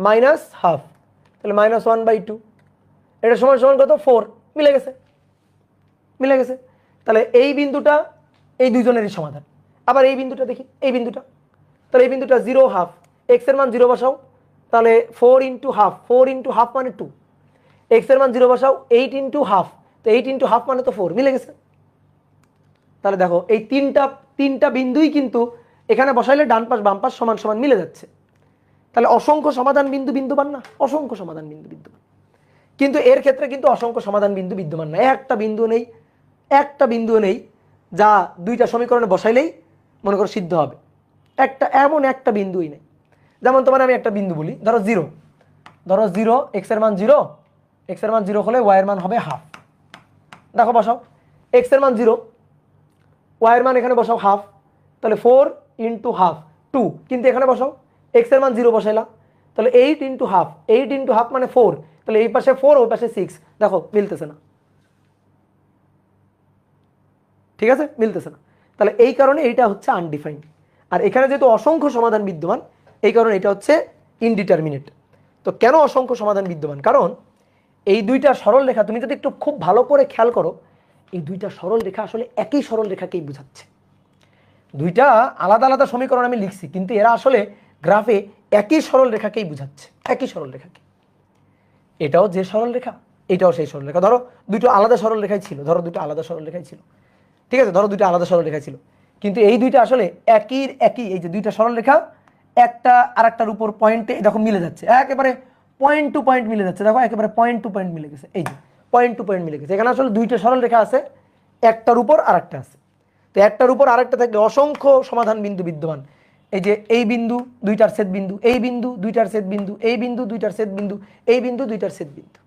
Minus half, তাহলে -1/2, এটা সমান সমান কত 4, মিলে গেছে, মিলে গেছে। তাহলে এই বিন্দুটা এই দুইজনেরই সমাধান। আবার এই বিন্দুটা দেখি, এই বিন্দুটা, তাহলে এই বিন্দুটা 0 হাফ, এক্স এর মান 0 বসাও, তাহলে 4 ইন্টু হাফ, 4 ইন্টু হাফ মানে 2, এক্স এর মান 0 বসাও, 8 ইন্টু হাফ, তো 8 ইন্টু হাফ মানে তো 4, মিলে গেছে। তাহলে দেখো এই তিনটা বিন্দুই কিন্তু এখানে বসাইলে ডান পাশ বাম পাশ সমান সমান মিলে যাচ্ছে। তাহলে অসংখ্য সমাধান বিন্দু বিদ্যমান না, অসংখ্য সমাধান বিন্দু বিদ্যমান। কিন্তু এর ক্ষেত্রে কিন্তু অসংখ্য সমাধান বিন্দু বিদ্যমান না, একটা বিন্দু নেই, একটা বিন্দু নেই যা দুইটা সমীকরণে বসাইলেই মনে করো সিদ্ধ হবে, এমন একটা বিন্দুই নেই। যেমন তোমার আমি একটা বিন্দু বলি, ধরো 0, ধরো 0, এক্স এর মান 0, এক্স এর মান 0 হলে ওয়াই এর মান হবে হাফ। দেখো বসাও, এক্স এর মান 0, ওয়াই এর মান এখানে বসাও হাফ, তাহলে 4 ইন্টু হাফ 2, কিন্তু এখানে বসাও এক্স এর মান 0 বসাইলা, তাহলে 8 ইন্টু হাফ, 8 ইন্টু হাফ মানে 4, তাহলে এই পাশে 4 ওই পাশে 6, দেখো মিলতেছে না, ঠিক আছে, মিলতেছে না। তাহলে এই কারণে এইটা হচ্ছে আনডিফাইন্ড। আর এখানে যেহেতু অসংখ্য সমাধান বিদ্যমান, এই কারণে এটা হচ্ছে ইনডিটারমিনেট। তো কেন অসংখ্য সমাধান বিদ্যমান? কারণ এই দুইটা সরল রেখা, তুমি যদি একটু খুব ভালো করে খেয়াল করো, এই দুইটা সরল রেখা আসলে একই সরল রেখাকেই বোঝাচ্ছে। দুইটা আলাদা আলাদা সমীকরণ আমি লিখছি, কিন্তু এরা আসলে গ্রাফে একই সরল রেখাকেই বোঝাচ্ছে, একই সরল রেখাকে। এটাও যে সরল রেখা, এটাও সেই সরল রেখা। ধরো দুটো আলাদা সরল রেখাই ছিল, ধরো দুটো আলাদা সরল রেখাই ছিল, ঠিক আছে, ধরো দুটো আলাদা সরল রেখা ছিল, কিন্তু এই দুইটা আসলে একই, এই যে দুইটা সরল রেখা একটা আরেকটার উপর পয়েন্টে দেখো মিলে যাচ্ছে, একেবারে পয়েন্ট টু পয়েন্ট মিলে যাচ্ছে, দেখো একেবারে পয়েন্ট টু পয়েন্ট মিলে গেছে, এই যে পয়েন্ট টু পয়েন্ট মিলে গেছে। এখানে আসলে দুইটা সরল রেখা আছে, একটার উপর আরেকটা আছে, তো একটার উপর আরেকটা থাকলে অসংখ্য সমাধান বিন্দু বিদ্যমান। এই যে এই বিন্দু দুইটার ছেদ বিন্দু, এই বিন্দু দুইটার ছেদ বিন্দু, এই বিন্দু দুইটার ছেদ বিন্দু, এই বিন্দু দুইটার ছেদ বিন্দু,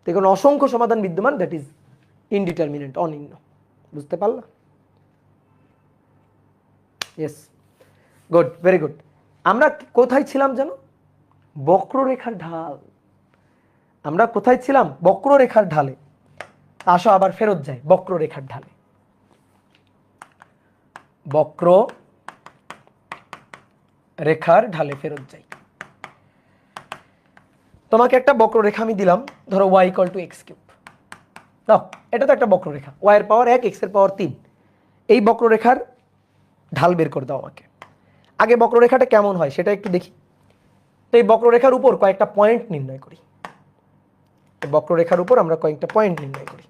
দেখুন অসংখ্য সমাধান বিদ্যমান, দ্যাট ইজ ইনডিটারমিনেন্ট, অনির্ণ। বুঝতে পারলা? Yes, good, very good. আমরা কোথায় ছিলাম জানো? বক্ররেখার ঢাল। আমরা কোথায় ছিলাম? বক্ররেখার ঢালে। আসো আবার ফেরত যাই বক্ররেখার ঢালে। বক্র রেখার ঢালে ফেরত যাই। তোমাকে একটা বক্ররেখা আমি দিলাম, ধরো y = x3। দাও, এটা তো একটা বক্ররেখা, y এর পাওয়ার 1, x এর পাওয়ার 3। এই বক্ররেখার ঢাল বের করে দাও আমাকে। আগে বক্ররেখাটা কেমন হয় সেটা একটু দেখি। তো এই বক্ররেখার উপর কয়েকটা পয়েন্ট নির্ণয় করি। এই বক্ররেখার উপর আমরা কয়েকটা পয়েন্ট নির্ণয় করি।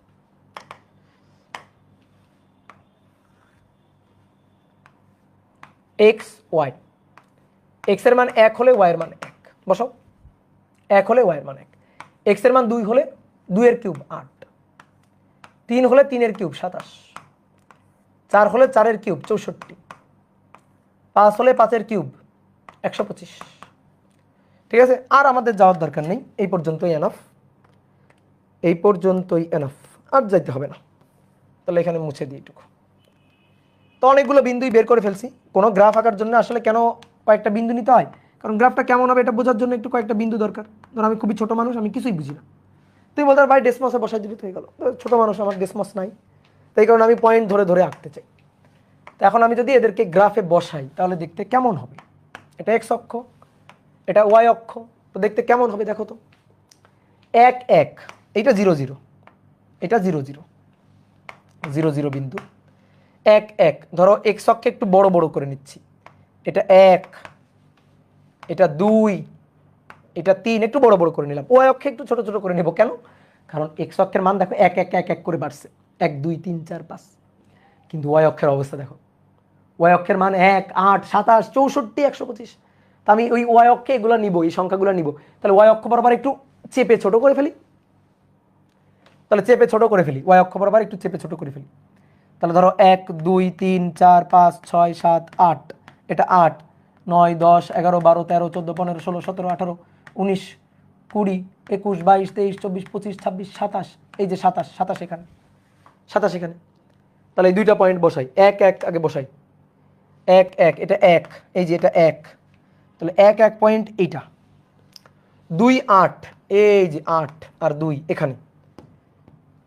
x y, x এর মান 1 হলে y এর মান 1 বসাও, 1 হলে y এর মান 1, x এর মান 2 হলে 2 এর কিউব 8, 3 হলে 3 এর কিউব 27, 4 হলে 4 এর কিউব 64, 5 হলে 5 এর কিউব 125। ঠিক আছে, আর আমাদের যাওয়ার দরকার নেই, এই পর্যন্তই এনাফ, এই পর্যন্তই এনাফ, আর যাইতে হবে না। তাহলে এখানে মুছে দিই এটুকু। তো অনেকগুলো বিন্দুই বের করে ফেলছি। কোনো গ্রাফ আঁকার জন্য আসলে কেন কয়েকটা বিন্দু নিতে হয়? কারণ গ্রাফটা কেমন হবে এটা বোঝার জন্য একটু কয়েকটা বিন্দু দরকার। ধর আমি খুবই ছোট মানুষ, আমি কিছুই বুঝি না, তুই বলতে ভাই ডেসমসে বসাই দিবি, তো হয়ে গেল। ছোট মানুষ, আমার ডেসমস নাই, তাই কারণে আমি পয়েন্ট ধরে ধরে আঁকতে চাই। তো এখন আমি যদি এদেরকে গ্রাফে বসাই তাহলে দেখতে কেমন হবে? এটা এক্স অক্ষ, এটা ওয়াই অক্ষ, তো দেখতে কেমন হবে দেখো তো। 1 1, এইটা 0 0, এটা 0 0, 0 0 বিন্দু, 1 1। ধরো এক্স অক্ষে একটু বড় বড় করে নিচ্ছি, এটা 1, এটা 2, এটা 3, একটু বড় বড় করে নিলাম। ওয়াই অক্ষে একটু ছোট ছোট করে নেব, কেন? কারণ এক্স অক্ষের মান দেখো 1 1 1 1 করে বাড়ছে, 1 2 3 4 5, কিন্তু ওয়াই অক্ষের অবস্থা দেখো, ওয়াই অক্ষের মান 1 8 27 64 125। তা আমি ওই ওয়াই অক্ষে এগুলো নিব, এই সংখ্যাগুলো নিব, তাহলে ওয়াই অক্ষ বরাবর একটু চেপে ছোট করে ফেলি, তাহলে চেপে ছোট করে ফেলি, ওয়াই অক্ষ বরাবর একটু চেপে ছোট করে ফেলি। তাহলে ধরো 1 2 3 4 5 6 7 8, এটা 8 9 10 11 12 13 14 15 16 17 18 19 20 21 22 23 24 25 26 27, এই যে 27 27 এখানে, 27 এখানে। তাহলে এই দুইটা পয়েন্ট বসাই, 1 1 আগে বসাই, 1 1, এটা 1, এই যে এটা 1, তাহলে 1 1 পয়েন্ট এইটা, 2 8, এই যে 8 আর 2 এখানে,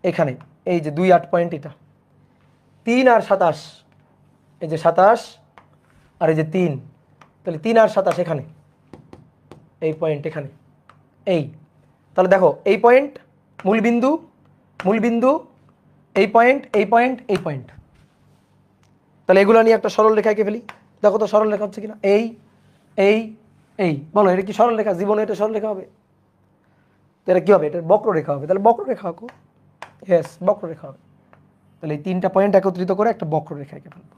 এখানে এই যে 2 8 পয়েন্ট এটা, 3 আর 27, এই যে 27 আর এই যে 3, তাহলে 3 আর 27 এখানে, এই পয়েন্ট এখানে, এই তাহলে দেখো এই পয়েন্ট মূলবিন্দু, মূলবিন্দু, এই পয়েন্ট, এই পয়েন্ট, এই পয়েন্ট। তাহলে এগুলো নিয়ে একটা সরল রেখা এঁকে ফেলি। দেখো তো সরল রেখা হচ্ছে কিনা। এই এই এই বলো এটা কি সরল রেখা? জীবনে এটা সরল রেখা হবে? এটা কি হবে? এটা বক্ররেখা হবে। তাহলে বক্ররেখা আঁকো। ইয়েস, বক্ররেখা হবে। তাহলে এই তিনটা পয়েন্ট একত্রিত করে একটা বক্ররেখা এঁকে ফেলবো।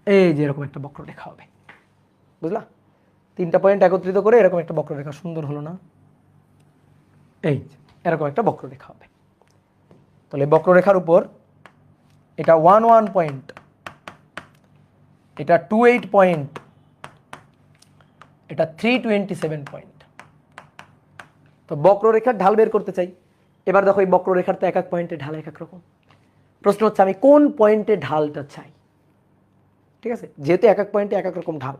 এই যে এরকম একটা বক্ররেখা হবে, বুঝলা? তিনটা পয়েন্ট একত্রিত করে এরকম একটা বক্ররেখা। সুন্দর হলো না? এই এরকম একটা বক্ররেখা হবে। তাহলে বক্ররেখার উপর এটা 1 পয়েন্ট, এটা 28 পয়েন্ট, এটা 327 পয়েন্ট। তো বক্ররেখার ঢাল বের করতে চাই। এবার দেখো এই বক্ররেখার তো এক এক পয়েন্টে ঢাল এক এক রকম। প্রশ্ন হচ্ছে আমি কোন পয়েন্টে ঢালটা চাই। ঠিক আছে, যেহেতু এক এক পয়েন্টে এক এক রকম ঢাল,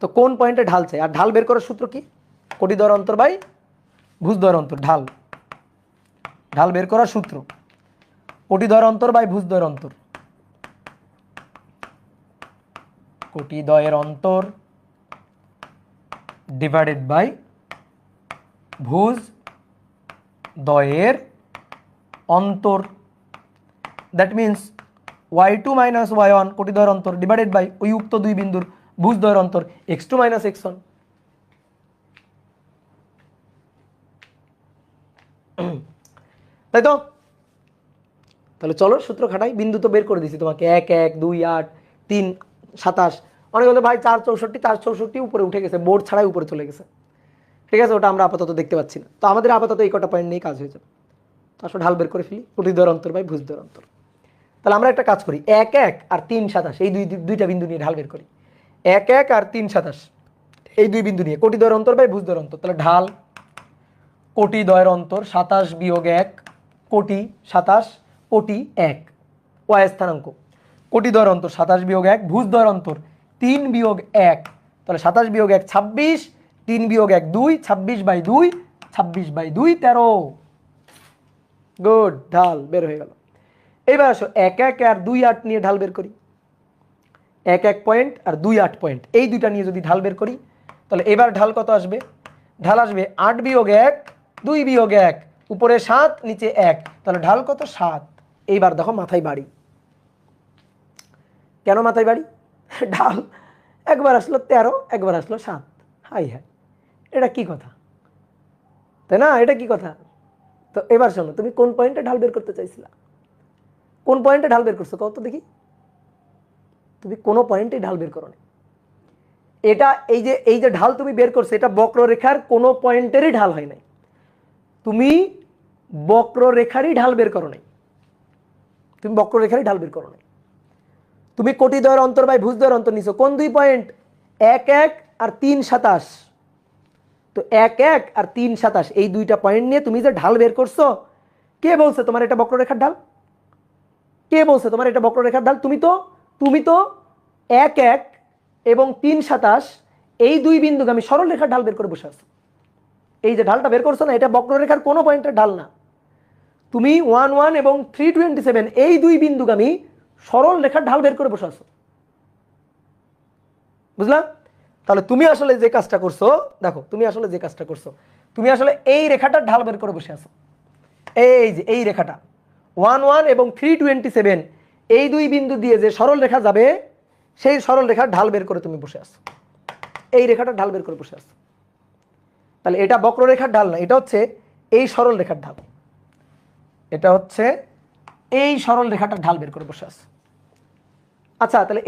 তো কোন পয়েন্টে ঢাল চাই। আর ঢাল বের করার সূত্র কি? কোটিদ্বয় অন্তর বাই ভুজদ্বয় অন্তর। ঢাল, ঢাল বের করার সূত্র কোটিদ্বয় অন্তর বাই ভুজদ্বয় অন্তর। কোটিদ্বয়ের অন্তর ডিভাইডেড বাই ভুজদ্বয়ের অন্তর। That means y2 minus y1 কোটিদ্বয়ের অন্তর ডিভাইডেড বাই ওই উক্ত দুই বিন্দুর ভুজদ্বয়ের অন্তর x2 মাইনাস x1। তাই তো? তাহলে চলো সূত্র খাটাই। বিন্দু তো বের করে দিছি তোমাকে, 1 1 2 8 3 27। অনেক বলতে ভাই 4 64, 4 64 উপরে উঠে গেছে, বোর্ড ছাড়াই উপরে চলে গেছে। ঠিক আছে, ওটা আমরা আপাতত দেখতে পাচ্ছি না। তো আমাদের আপাতত এই কটা পয়েন্ট নিয়ে কাজ হয়ে যাবে। তো আসলে ঢাল বের করে ফেলি, কোটিদ্বয়ের অন্তর বাই ভুজদ্বয়ের অন্তর। তাহলে আমরা একটা কাজ করি, 1 1 আর 3 27 এই দুইটা বিন্দু নিয়ে ঢাল বের করি। 1 1 আর 3 27 এই দুই বিন্দু নিয়ে কোটিদ্বয়ের অন্তর বাই ভুজদ্বয়ের অন্তর। তাহলে ঢাল কোটিদ্বয়ের অন্তর 27 বিয়োগ 1 কোটি 27 কোটি 1 ওয়াই স্থানাঙ্ক। কোটিদ্বয়ের অন্তর 27 বিয়োগ 1, ভুজদ্বয়ের অন্তর 3 বিয়োগ 1। তাহলে 27 বিয়োগ 1 26, 3 বিয়োগ 1 2, 26 বাই 2, 26 বাই 2 13। গুড, ঢাল বের হয়ে গেল। এবার আসো 1 1 আর 2 8 নিয়ে ঢাল বের করি। 1 1 পয়েন্ট আর 2 8 পয়েন্ট এই দুইটা নিয়ে যদি ঢাল বের করি, তাহলে এবার ঢাল কত আসবে? ঢাল আসবে 8 বিয়োগ 1 2 বিয়োগ 1, উপরে 7 নিচে 1। তাহলে ঢাল কত? 7। এইবার দেখো মাথায় বাড়ি। কেন মাথায় বাড়ি? ঢাল একবার আসলো 13, একবার আসলো 7। হাই হাই, এটা কি কথা? তাই না? এটা কি কথা? তো এবার শোনো, তুমি কোন পয়েন্টে ঢাল বের করতে চাইছিলা? কোন পয়েন্টে ঢাল বের করছো কত দেখি? তুমি কোনো পয়েন্টে ঢাল বের করো না। এটা এই যে ঢাল তুমি বের করছো, এটা বক্ররেখার কোনো পয়েন্টেরই ঢাল হয় নাই। তুমি বক্ররেখারই ঢাল বের করো নাই। তুমি বক্ররেখারই ঢাল বের করো নাই। তুমি কোটিদ্বয়ের অন্তর বাই ভুজদ্বয়ের অন্তর নিছো। কোন দুই পয়েন্ট? 1 1 আর 3 27। তো 1 1 আর 3 27 এই দুইটা পয়েন্ট নিয়ে তুমি যে ঢাল বের করছো, কে বলছে তোমার এটা বক্ররেখার ঢাল? কে বলছে তোমার এটা বক্ররেখার ঢাল? তুমি তো 1 1 এবং 3 27 এই দুই বিন্দুগামী সরল রেখার ঢাল বের করে বসে আছো। এই যে ঢালটা বের করছো না, এটা বক্ররেখার কোনো পয়েন্টের ঢাল না। তুমি 1 1 এবং 327 এই দুই বিন্দুগামী সরল রেখার ঢাল বের করে বসে আছো। বুঝলাম? তাহলে তুমি আসলে যে কাজটা করছো, দেখো তুমি আসলে যে কাজটা করছো, তুমি আসলে এই রেখাটার ঢাল বের করে বসে আছো। এই যে এই রেখাটা 1 1 এবং 327 এই দুই বিন্দু দিয়ে যে সরল রেখা যাবে, সেই সরল রেখার ঢাল বের করে তুমি বসে আছো। এই রেখাটার ঢাল বের করে বসে আছো। তাহলে এটা বক্ররেখার ঢাল না, এটা হচ্ছে এই সরল রেখার ঢাল। এটা হচ্ছে এই সরল রেখাটার ঢাল বের করে বসে আছে। আচ্ছা, তাহলে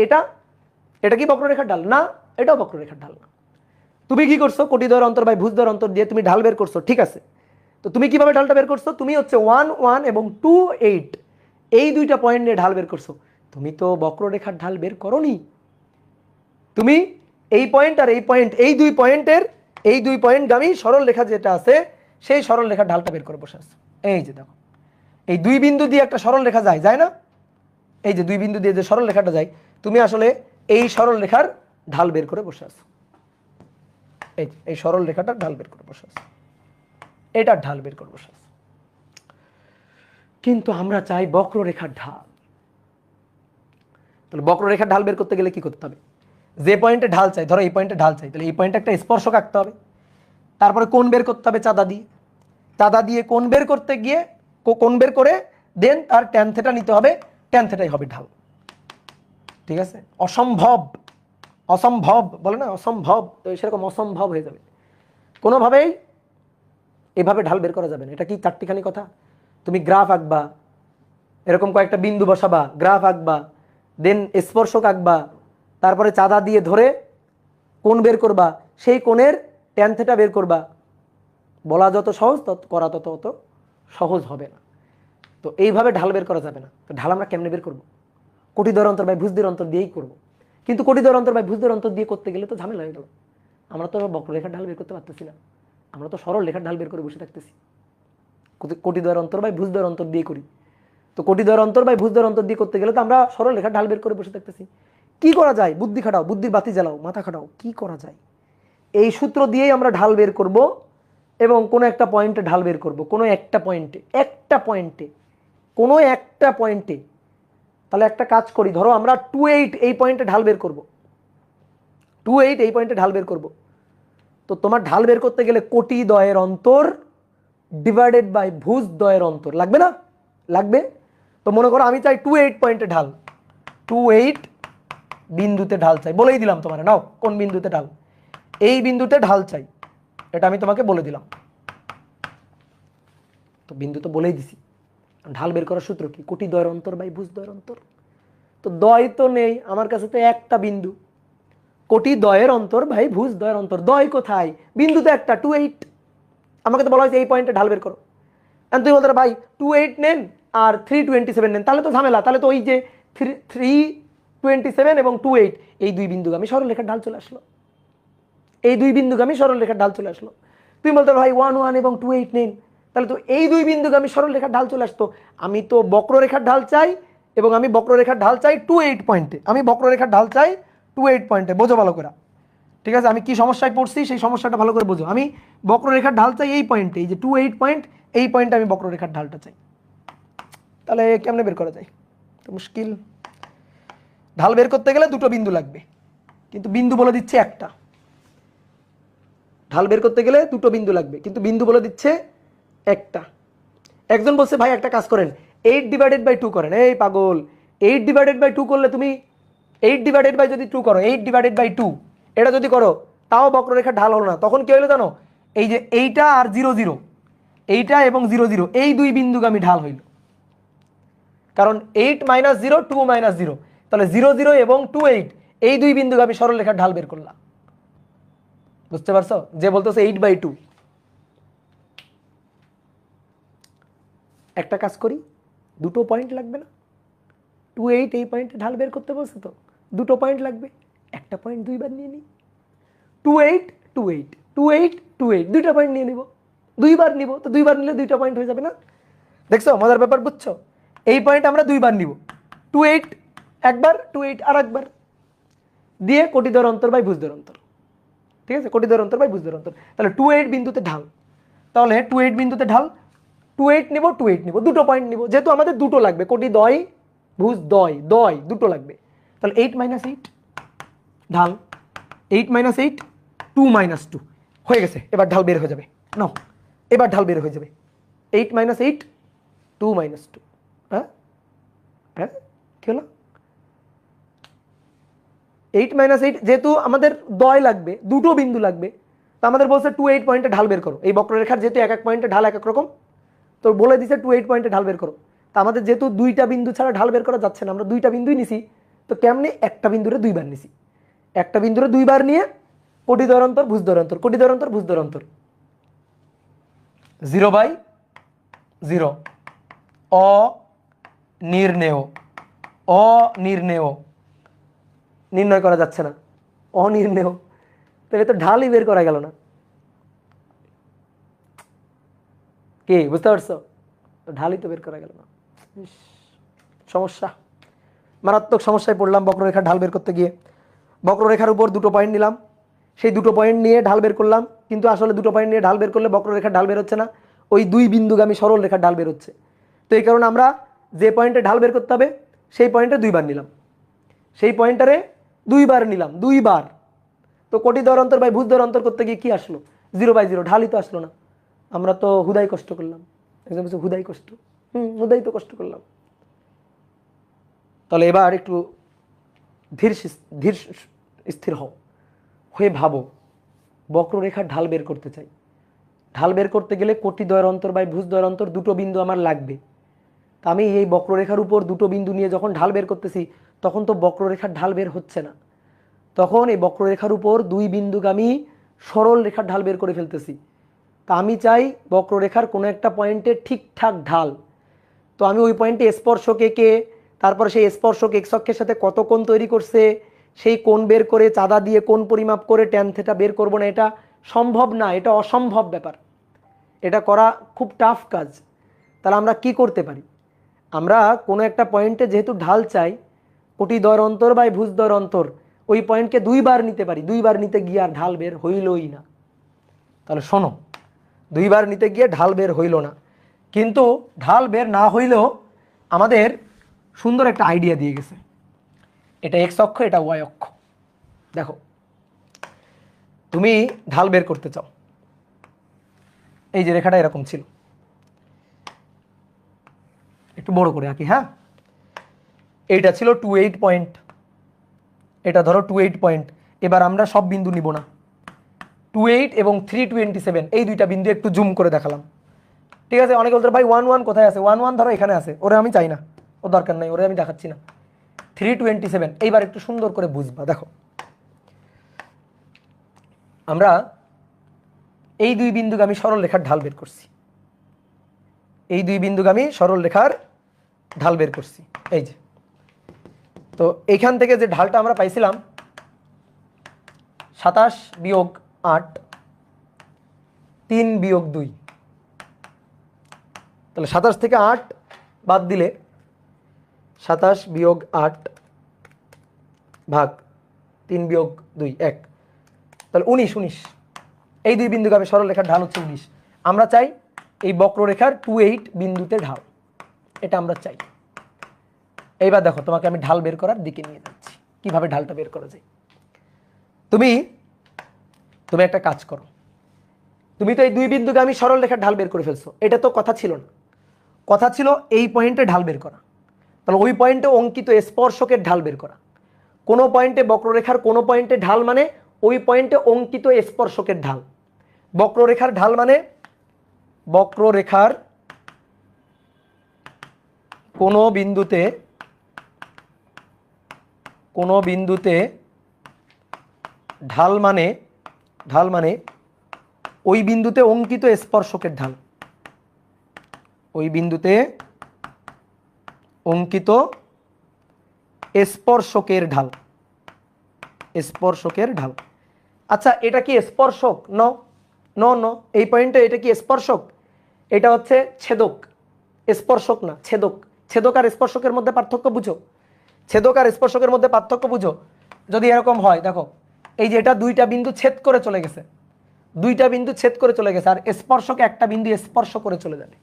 এটা কি বক্ররেখার ঢাল? না, এটাও বক্ররেখার ঢাল না। তুমি কি করছো? কোটিদ্বয়ের অন্তর বাই ভুজদ্বয়ের অন্তর দিয়ে তুমি ঢাল বের করছো। ঠিক আছে, তো তুমি কিভাবে ঢালটা বের করছো? তুমি হচ্ছে 1 1 এবং 2 8 এই দুইটা পয়েন্ট নিয়ে ঢাল বের করছো। তুমি তো বক্ররেখার ঢাল বের করোনি। তুমি এই পয়েন্ট আর এই পয়েন্ট, এই দুই পয়েন্টগামী সরল রেখা যেটা আছে, সেই সরল রেখার ঢালটা বের করে বসে আছো। এই যে দেখো, এই দুই বিন্দু দিয়ে একটা সরল রেখা যায় না? এই যে দুই বিন্দু দিয়ে যে সরল রেখাটা যায়, তুমি আসলে এই সরল রেখার ঢাল বের করে বসে আছো। এই সরল রেখাটার ঢাল বের করে বসে আছো, এটার ঢাল বের করে বসে আছো। কিন্তু আমরা চাই বক্ররেখার ঢাল। তাহলে বক্ররেখার ঢাল বের করতে গেলে কি করতে হবে? যে পয়েন্টে ঢাল চাই, ধরো এই পয়েন্টে ঢাল চাই, তাহলে এই পয়েন্টে একটা স্পর্শক আঁকতে হবে, তারপরে কোণ বের করতে হবে চাঁদা দিয়ে, চাঁদা দিয়ে কোণ বের করতে গিয়ে কোণ বের করে দেন তার ট্যান থেটা নিতে হবে, ট্যান থেটাই হবে ঢাল। ঠিক আছে, অসম্ভব, অসম্ভব বলে না, অসম্ভব, তো সেরকম অসম্ভব হয়ে যাবে, কোনোভাবেই এভাবে ঢাল বের করা যাবে না। এটা কি চারটিখানি কথা? তুমি গ্রাফ আঁকবা, এরকম কয়েকটা বিন্দু বসাবা, গ্রাফ আঁকবা, দেন স্পর্শক আঁকবা, তারপরে চাঁদা দিয়ে ধরে কোণ বের করবা, সেই কোণের ট্যান থেটা বের করবা। বলা যত সহজ তত করা তত অত সহজ হবে না। তো এইভাবে ঢাল বের করা যাবে না। তো ঢাল আমরা কেমনে বের করবো? কোটিদ্বয়ের অন্তর বাই ভুজদ্বয়ের অন্তর দিয়েই করবো। কিন্তু কোটিদ্বয়ের অন্তর বাই ভুজদ্বয়ের অন্তর দিয়ে করতে গেলে তো ঝামেলা হয়ে গেল। আমরা তো বক্ররেখার ঢাল বের করতে পারতেছি না, আমরা তো সরল রেখার ঢাল বের করে বসে থাকতেছি। কোটিদ্বয়ের অন্তর বাই ভুজদ্বয়ের অন্তর দিয়ে করি, তো কোটিদ্বয়ের অন্তর বাই ভুজদ্বয়ের অন্তর দিয়ে করতে গেলে তো আমরা সরল রেখার ঢাল বের করে বসে থাকতেছি। কি করা যায়? বুদ্ধি খাটাও, বুদ্ধির বাতি জ্বালাও, মাথা খাটাও, কি করা যায়? এই সূত্র দিয়েই আমরা ঢাল বের করব এবং কোনো একটা পয়েন্টে ঢাল বের করব, কোনো একটা পয়েন্টে, কোনো একটা পয়েন্টে। তাহলে একটা কাজ করি, ধরো আমরা 2,8 এই পয়েন্টে ঢাল বের করব, 2,8 এই পয়েন্টে ঢাল বের করব। তো তোমার ঢাল বের করতে গেলে কোটিদ্বয়ের অন্তর ডিভাইডেড বাই ভুজদ্বয়ের অন্তর লাগবে না? লাগবে। তো মনে করো আমি চাই 2,8 পয়েন্টে ঢাল, 2,8 বিন্দুতে ঢাল চাই, বলেই দিলাম তোমার, নাও কোন বিন্দুতে ঢাল, এই বিন্দুতে ঢাল চাই, এটা আমি তোমাকে বলে দিলাম। তো বিন্দু তো বলেই দিছি। ঢাল বের করার সূত্র কি? কোটিদ্বয়ের অন্তর বাই ভুজদ্বয়ের অন্তর। তো দ্বয় তো নেই আমার কাছে, তো একটা বিন্দু, কোটিদ্বয়ের অন্তর ভাই ভুজদ্বয়ের অন্তর। দ্বয় কোথায়? বিন্দুতে একটা, 2,8। আমাকে তো বলা হয়েছে এই পয়েন্টে ঢাল বের করো। এখন তুমি বলতে ভাই 2,8 নেন আর 327 নেন, তাহলে তো ঝামেলা, তাহলে তো ওই যে 327 এবং 2,8 এই দুই বিন্দুগামী সরলরেখার ঢাল চলে আসলো, এই দুই বিন্দুগামী সরলরেখার ঢাল চলে আসলো। তুমি বলতে ভাই 1,1 এবং 2,8 নেন, তাহলে তো এই দুই বিন্দুগামী সরলরেখার ঢাল চলে আসতো। আমি তো বক্ররেখার ঢাল চাই, এবং আমি বক্ররেখার ঢাল চাই 2,8 পয়েন্টে, আমি বক্ররেখার ঢাল চাই 2,8 পয়েন্টে। বোঝো ভালো করে, ঠিক আছে? আমি কি সমস্যায় পড়ছি সেই সমস্যাটা ভালো করে বোঝো। আমি বক্ররেখার ঢাল চাই এই পয়েন্টে, এই যে 2,8 পয়েন্ট, এই পয়েন্টে আমি বক্ররেখার ঢালটা চাই। তাহলে কেমনে বের করা যায়? তো মুশকিল। ঢাল বের করতে গেলে দুটো বিন্দু লাগবে, কিন্তু বিন্দু বলে দিচ্ছে একটা। ঢাল বের করতে গেলে দুটো বিন্দু লাগবে, কিন্তু বিন্দু বলে দিচ্ছে একটা। একজন বলছে ভাই একটা কাজ করেন, 8/2 করেন। এই পাগল, 8/2 করলে তুমি 8/2 যদি 2 করো, 8/2 এটা যদি করো তাও বক্ররেখার ঢাল হলো না। তখন কি হলো জানো? এই যে এইটা আর 0, 0, এইটা এবং 0, 0 এই দুই বিন্দুগামী ঢাল হইল। কারণ 8 - 0 2 - 0, তাহলে 0, 0 এবং 2,8 এই দুই বিন্দুগামী সরলরেখার ঢাল বের করলাম। বুঝতে পারছো? যে বলতেছে 8/2। একটা কাজ করি, দুটো পয়েন্ট লাগবে না? 2,8 এই পয়েন্টে ঢাল বের করতে বলছে, তো দুটো পয়েন্ট লাগবে, একটা পয়েন্ট দুইবার নিয়ে নিই। 2,8 2,8 2,8 2,8 দুইটা পয়েন্ট নিয়ে নিব, দুইবার নিব, তো দুইবার নিলে দুইটা পয়েন্ট হয়ে যাবে না? দেখছো মজার ব্যাপার, বুঝছো? এই পয়েন্ট আমরা দুইবার নিব, 2,8 একবার, 2,8 আর একবার, দিয়ে কোটিদ্বয়ের অন্তর বাই ভুজদ্বয়ের অন্তর। ঠিক আছে, কোটিদ্বয়ের অন্তর বাই ভুজদ্বয়ের অন্তর। তাহলে 2,8 বিন্দুতে ঢাল, তাহলে 2,8 বিন্দুতে ঢাল, 2,8 নিব, 2,8 নিব, দুটো পয়েন্ট নিব, যেহেতু আমাদের দুটো লাগবে, কোটিদ্বয় ভুজদ্বয় দ্বয় দুটো লাগবে। তাহলে 8 - 8 ঢাল, 8 - 8 2 - 2 হয়ে গেছে। এবার ঢাল বের হয়ে যাবে, নাও এবার ঢাল বের হয়ে যাবে। 8 - 8 2 - 2। হ্যাঁ হ্যাঁ, কি হলো? 8 - 8 যেহেতু আমাদের দয় লাগবে, দুটো বিন্দু লাগবে, তো আমাদের বলছে 2,8 পয়েন্টে ঢাল বের করো। এই বক্ররেখার যেহেতু এক এক পয়েন্টে ঢাল এক এক রকম, তো বলে দিছে 2,8 পয়েন্টে ঢাল বের করো। তা আমাদের যেহেতু দুইটা বিন্দু ছাড়া ঢাল বের করা যাচ্ছে না, আমরা দুইটা বিন্দুই নিছি, তো কেমনে? একটা বিন্দুরে দুইবার নিছি, একটা বিন্দুরে দুইবার নিয়ে কোটিদ্বয়ের অন্তর ভুজদ্বয়ের অন্তর, কোটিদ্বয়ের অন্তর ভুজদ্বয়ের অন্তর, 0/0 অনির্ণেয়, অনির্ণেয়, নির্ণয় করা যাচ্ছে না, অনির্ণেয়, তাহলে তো ঢালই বের করা গেল না। কি বুঝতে পারছো? ঢালই তো বের করা গেল না। সমস্যা, মারাত্মক সমস্যায় পড়লাম বক্ররেখার ঢাল বের করতে গিয়ে। বক্ররেখার উপর দুটো পয়েন্ট নিলাম, সেই দুটো পয়েন্ট নিয়ে ঢাল বের করলাম, কিন্তু আসলে দুটো পয়েন্ট নিয়ে ঢাল বের করলে বক্ররেখার ঢাল বের হচ্ছে না, ওই দুই বিন্দুগামী সরল রেখার ঢাল বের হচ্ছে। তো এই কারণে আমরা যে পয়েন্টে ঢাল বের করতে হবে সেই পয়েন্টে দুইবার নিলাম, সেই পয়েন্টারে দুইবার নিলাম, দুইবার। তো কোটি দ্বয়ের অন্তর বাই ভুজ দ্বয়ের অন্তর করতে গিয়ে কি আসলো? 0/0, ঢালই তো আসলো না। আমরা তো হুদাই কষ্ট করলাম। একজন বলছে হুদাই কষ্ট, হুদাই তো কষ্ট করলাম। তাহলে এবার একটু ধীর ধীর স্থির হও, হয়ে ভাবো, বক্ররেখার ঢাল বের করতে চাই। ঢাল বের করতে গেলে কোটি দ্বয়ের অন্তর বাই ভুজ দ্বয়ের অন্তর দুটো বিন্দু আমার লাগবে। তা আমি এই বক্ররেখার উপর দুটো বিন্দু নিয়ে যখন ঢাল বের করতেছি, তখন তো বক্ররেখার ঢাল বের হচ্ছে না। তখন এই বক্ররেখার উপর দুই বিন্দুগামী সরল রেখার ঢাল বের করে ফেলতেছি। তা আমি চাই বক্ররেখার কোনো একটা পয়েন্টে ঠিকঠাক ঢাল। তো আমি ওই পয়েন্টে স্পর্শক এঁকে, তারপর সেই স্পর্শক এক্স অক্ষের সাথে কত কোণ তৈরি করছে সেই কোণ বের করে চাঁদা দিয়ে কোণ পরিমাপ করে ট্যান থিটা বের করবো না, এটা সম্ভব না, এটা অসম্ভব ব্যাপার, এটা করা খুব টাফ কাজ। তাহলে আমরা কি করতে পারি? আমরা কোনো একটা পয়েন্টে যেহেতু ঢাল চাই, কোটি দ্বয়ের অন্তর বাই ভুজ দ্বয়ের অন্তর, ওই পয়েন্টকে দুইবার নিতে পারি। দুইবার নিতে গিয়ে আর ঢাল বের হইলই না। তাহলে শোনো, দুইবার নিতে গিয়ে ঢাল বের হইল না, কিন্তু ঢাল বের না হইলেও আমাদের সুন্দর একটা আইডিয়া দিয়ে গেছে। এটা এক্স অক্ষ, এটা ওয়াই অক্ষ। দেখো, তুমি ঢাল বের করতে চাও, এই যে রেখাটা এরকম ছিল, একটু বড় করে আঁকি। হ্যাঁ, এইটা ছিল 28 পয়েন্ট, এটা ধরো 28 পয়েন্ট। এবার আমরা সব বিন্দু নিব না, 28 এবং 327 এই দুইটা বিন্দু একটু জুম করে দেখালাম। ঠিক আছে, অনেকে বলতে ভাই 11 কোথায় আছে? 11 ধরো এখানে আছে, ওরে আমি চাই না, ও দরকার নাই, ওরে আমি দেখাচ্ছি না। 327 এইবার একটু সুন্দর করে বুঝবা। দেখো, আমরা এই দুই বিন্দুগামী সরল রেখার ঢাল বের করছি, এই দুই বিন্দুগামী সরল রেখার ঢাল বের করছি। এই যে, তো এইখান থেকে যে ঢালটা আমরা পাইছিলাম 27 বিয়োগ 8, 3 বিয়োগ 2, তাহলে 27 থেকে 8 বাদ দিলে 27 বিয়োগ 8 ভাগ 3 বিয়োগ 2 1, তাহলে 19। এই দুই বিন্দুগামী সরল রেখার ঢাল হচ্ছে 19। আমরা চাই এই বক্ররেখার 28 বিন্দুতে ঢাল, এটা আমরা চাই। এইবার দেখো, তোমাকে আমি ঢাল বের করার দিকে নিয়ে যাচ্ছি, কিভাবে ঢালটা বের করা যায়। তুমি একটা কাজ করো, তুমি তো এই দুই বিন্দুগামী সরল রেখার ঢাল বের করে ফেলছো, এটা তো কথা ছিল না, কথা ছিল এই পয়েন্টে ঢাল বের করা। তাহলে ওই পয়েন্টে অঙ্কিত স্পর্শকের ঢাল বের করা। কোনো পয়েন্টে বক্ররেখার কোনো পয়েন্টে ঢাল মানে ওই পয়েন্টে অঙ্কিত স্পর্শকের ঢাল। বক্ররেখার ঢাল মানে বক্ররেখার কোনো বিন্দুতে ঢাল মানে ওই বিন্দুতে অঙ্কিত স্পর্শকের ঢাল, ওই বিন্দুতে অঙ্কিত স্পর্শকের ঢাল, স্পর্শকের ঢাল। আচ্ছা, এটা কি স্পর্শক? ন ন ন এই পয়েন্টে এটা কি স্পর্শক? এটা হচ্ছে ছেদক, স্পর্শক না, ছেদক। ছেদক আর স্পর্শকের মধ্যে পার্থক্য বুঝো, ছেদক আর স্পর্শকের মধ্যে পার্থক্য বুঝো। যদি এরকম হয়, দেখো এই যে এটা দুইটা বিন্দু ছেদ করে চলে গেছে, দুইটা বিন্দু ছেদ করে চলে গেছে, আর স্পর্শক একটা বিন্দু স্পর্শ করে চলে যাবে,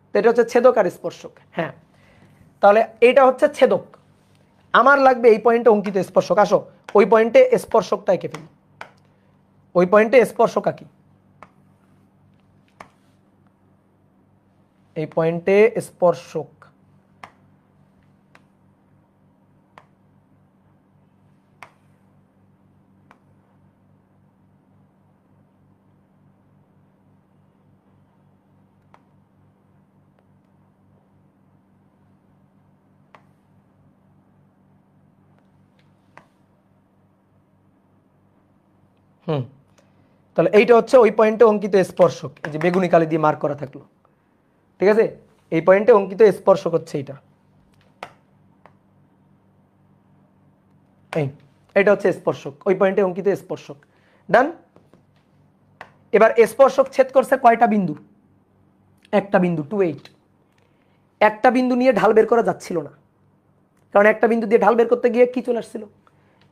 তো এটা হচ্ছে ছেদক আর স্পর্শক। হ্যাঁ, তাহলে এইটা হচ্ছে ছেদক, আমার লাগবে এই পয়েন্টে অঙ্কিত স্পর্শক। আসো ওই পয়েন্টে স্পর্শকটা এঁকে ফেলি, ওই পয়েন্টে স্পর্শক আঁকি, এই পয়েন্টে স্পর্শক। তাহলে এইটা হচ্ছে ওই পয়েন্টে অঙ্কিত স্পর্শক, এই যে বেগুনি কালি দিয়ে মার্ক করা থাকলো। ঠিক আছে, এই পয়েন্টে অঙ্কিত স্পর্শক হচ্ছে এইটা, এইটা হচ্ছে স্পর্শক, ওই পয়েন্টে অঙ্কিত স্পর্শক। ডান। এবার স্পর্শক ছেদ করছে কয়টা বিন্দু? একটা বিন্দু, 28। একটা বিন্দু নিয়ে ঢাল বের করা যাচ্ছিল না, কারণ একটা বিন্দু দিয়ে ঢাল বের করতে গিয়ে কি চলে আসছিল?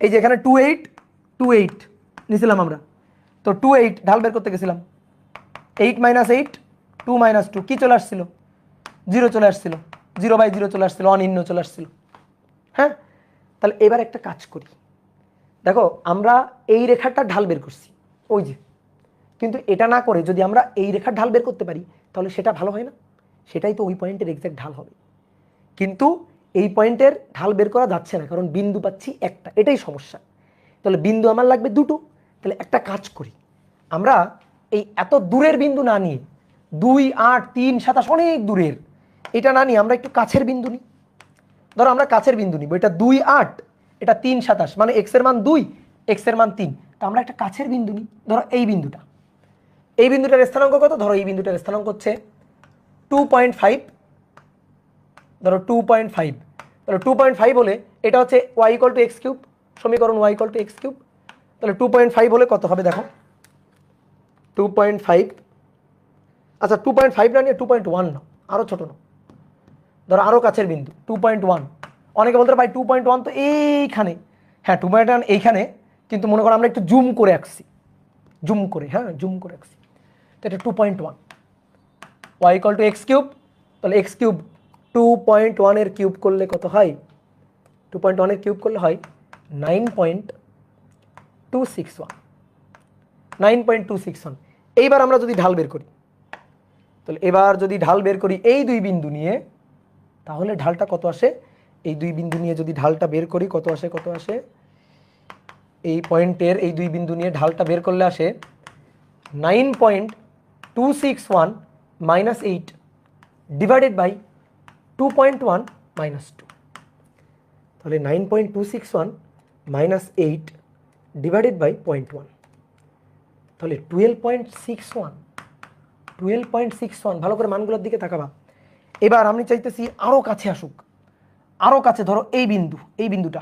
এই যে এখানে 28 28 নিয়েছিলাম আমরা, তো 28 ঢাল বের করতে গেছিলাম, 8 - 8 2 - 2 কি চলে আসছিল? 0 চলে আসছিল, 0/0 চলে আসছিল, অনির্ণ চলে আসছিল। হ্যাঁ, তাহলে এবার একটা কাজ করি, দেখো আমরা এই রেখাটা ঢাল বের করছি, ওই যে, কিন্তু এটা না করে যদি আমরা এই রেখার ঢাল বের করতে পারি তাহলে সেটা ভালো হয় না? সেটাই তো ওই পয়েন্টের এক্সাক্ট ঢাল হবে, কিন্তু এই পয়েন্টের ঢাল বের করা যাচ্ছে না কারণ বিন্দু পাচ্ছি একটা, এটাই সমস্যা। তাহলে বিন্দু আমার লাগবে দুটো। তাহলে একটা কাজ করি, আমরা এই এত দূরের বিন্দু না নিয়ে 2, 8, 3, 27 অনেক দূরের এটা না নিয়ে আমরা একটু কাছের বিন্দু নিই। ধরো আমরা কাছের বিন্দু নিব, এটা 2, 8, এটা 3, 27, মানে এক্স এর মান 2, এক্স এর মান 3। তো আমরা একটা কাছের বিন্দু নিই, ধরো এই বিন্দুটা, এই বিন্দুটার স্থানাঙ্ক কত? ধরো এই বিন্দুটার স্থানাঙ্ক হচ্ছে 2.5, ধরো 2.5। তাহলে 2.5 হলে এটা হচ্ছে y = x³, সমীকরণ y = x³। তাহলে 2.5 হলে কত হবে দেখো, 2.5, আচ্ছা 2.5 না নিয়ে 2.1 নাও, আরও ছোটো নাও, ধরো আরও কাছের বিন্দু 2.1। অনেকে বলতে পারে ভাই 2.1 তো এইখানে, হ্যাঁ 2.1 এইখানে, কিন্তু মনে করো আমরা একটু জুম করে আঁকছি, জুম করে, হ্যাঁ জুম করে আঁকছি, তো এটা 2.1, y = x³। তাহলে x³ 2.1 এর কিউব করলে কত হয়? 2.1 এর কিউব করলে হয় 9.261, 9.261। এইবার আমরা যদি ঢাল বের করি, তাহলে এবার যদি ঢাল বের করি এই দুই বিন্দু নিয়ে, তাহলে ঢালটা কত আসে? এই দুই বিন্দু নিয়ে যদি ঢালটা বের করি কত আসে, কত আসে? এই পয়েন্টের এই দুই বিন্দু নিয়ে ঢালটা বের করলে আসে 9.261 - 8 ডিভাইডেড বাই 2.1 - 2। তাহলে 9.261 - 8 ডিভাইডেড বাই 0.1, তাহলে 12.61, 12.61। ভালো করে মানগুলোর দিকে তাকাবা। এবার আমি চাইতেছি আরও কাছে আসুক, আরও কাছে। ধরো এই বিন্দু, এই বিন্দুটা,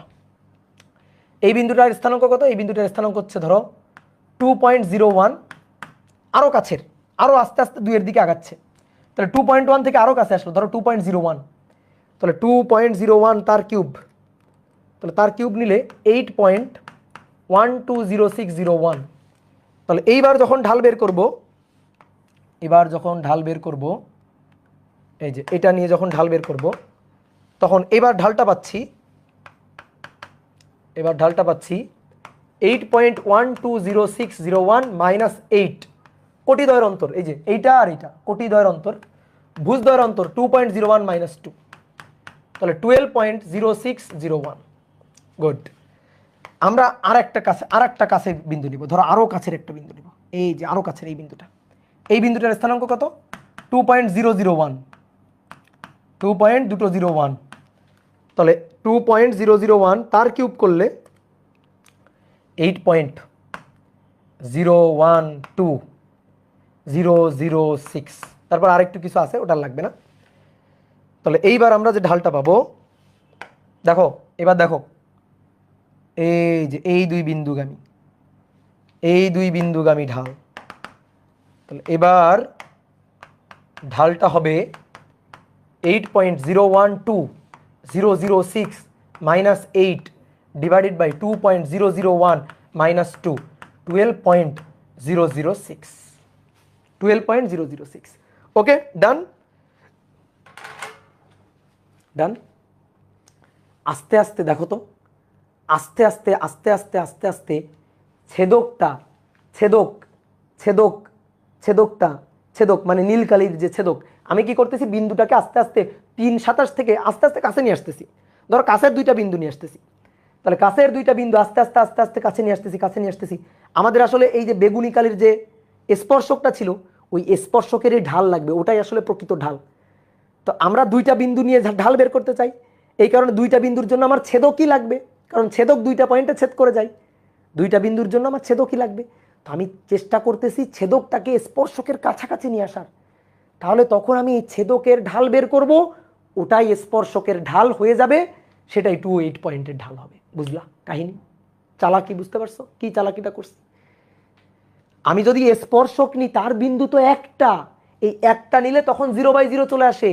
এই বিন্দুটার স্থানাঙ্ক কত? এই বিন্দুটার স্থানাঙ্ক হচ্ছে ধরো 2.01, আরও কাছের, আরও আস্তে আস্তে 2 এর দিকে আগাচ্ছে। তাহলে 2.1 থেকে আরও কাছে আসলো, ধরো 2.01। তাহলে 2.01 তার কিউব, তাহলে তার কিউব নিলে 8.120601। তাহলে এইবার যখন ঢাল বের করব, এবার যখন ঢাল বের করব, এই যে এটা নিয়ে যখন ঢাল বের করব, তখন এবার ঢালটা পাচ্ছি, এবার ঢালটা পাচ্ছি 8.120601 - 8 কোটিদ্বয়ের অন্তর, এই যে এইটা আর এইটা কোটিদ্বয়ের অন্তর, ভুজদ্বয়ের অন্তর 2.01 - 2, তাহলে 12.0601। গুড। আমরা আর একটা কাছে বিন্দু নিব, ধরো আরও কাছের একটা বিন্দু নিব, এই যে আরও কাছের এই বিন্দুটা, এই বিন্দুটার স্থানাঙ্ক কত? 2.001, 2.201। তাহলে 2.001 তার কিউব করলে 8.012,006। তারপর আরেকটু কিছু আছে, ওটা লাগবে না। তাহলে এইবার আমরা যে ঢালটা পাবো, দেখো এবার দেখো, এই যে এই দুই বিন্দুগামী, এই দুই বিন্দুগামী ঢাল। তাহলে এবার ঢালটা হবে 8.012006 - 8 ডিভাইডেড বাই 2.001 - 2, 12.006, 12.006। ওকে, ডান, ডান। আস্তে আস্তে দেখো তো, আস্তে আস্তে আস্তে আস্তে আস্তে আস্তে ছেদকটা, ছেদক, ছেদক, ছেদকটা, ছেদক মানে নীলকালির যে ছেদক, আমি কি করতেছি? বিন্দুটাকে আস্তে আস্তে 3.27 থেকে আস্তে আস্তে কাছে নিয়ে আসতেছি। ধরো কাছের দুইটা বিন্দু নিয়ে আসতেছি, তাহলে কাছের দুইটা বিন্দু আস্তে আস্তে আস্তে আস্তে কাছে নিয়ে আসতেছি, কাছে নিয়ে আসতেছি। আমাদের আসলে এই যে বেগুনি কালির যে স্পর্শকটা ছিল, ওই স্পর্শকেরই ঢাল লাগবে, ওটাই আসলে প্রকৃত ঢাল। তো আমরা দুইটা বিন্দু নিয়ে ঢাল বের করতে চাই, এই কারণে দুইটা বিন্দুর জন্য আমার ছেদকই লাগবে, কারণ ছেদক দুইটা পয়েন্টে ছেদ করে যায়। দুইটা বিন্দুর জন্য আমার ছেদকই লাগবে। তো আমি চেষ্টা করতেছি ছেদকটাকে স্পর্শকের কাছাকাছি নিয়ে আসার, তাহলে তখন আমি ছেদকের ঢাল বের করব, ওটাই স্পর্শকের ঢাল হয়ে যাবে, সেটাই 28 পয়েন্টের ঢাল হবে। বুঝলা কাহিনী? চালাকি বুঝতে পারছো কি চালাকিটা করছি? আমি যদি স্পর্শক নিই, তার বিন্দু তো একটা, এই একটা নিলে তখন 0/0 চলে আসে,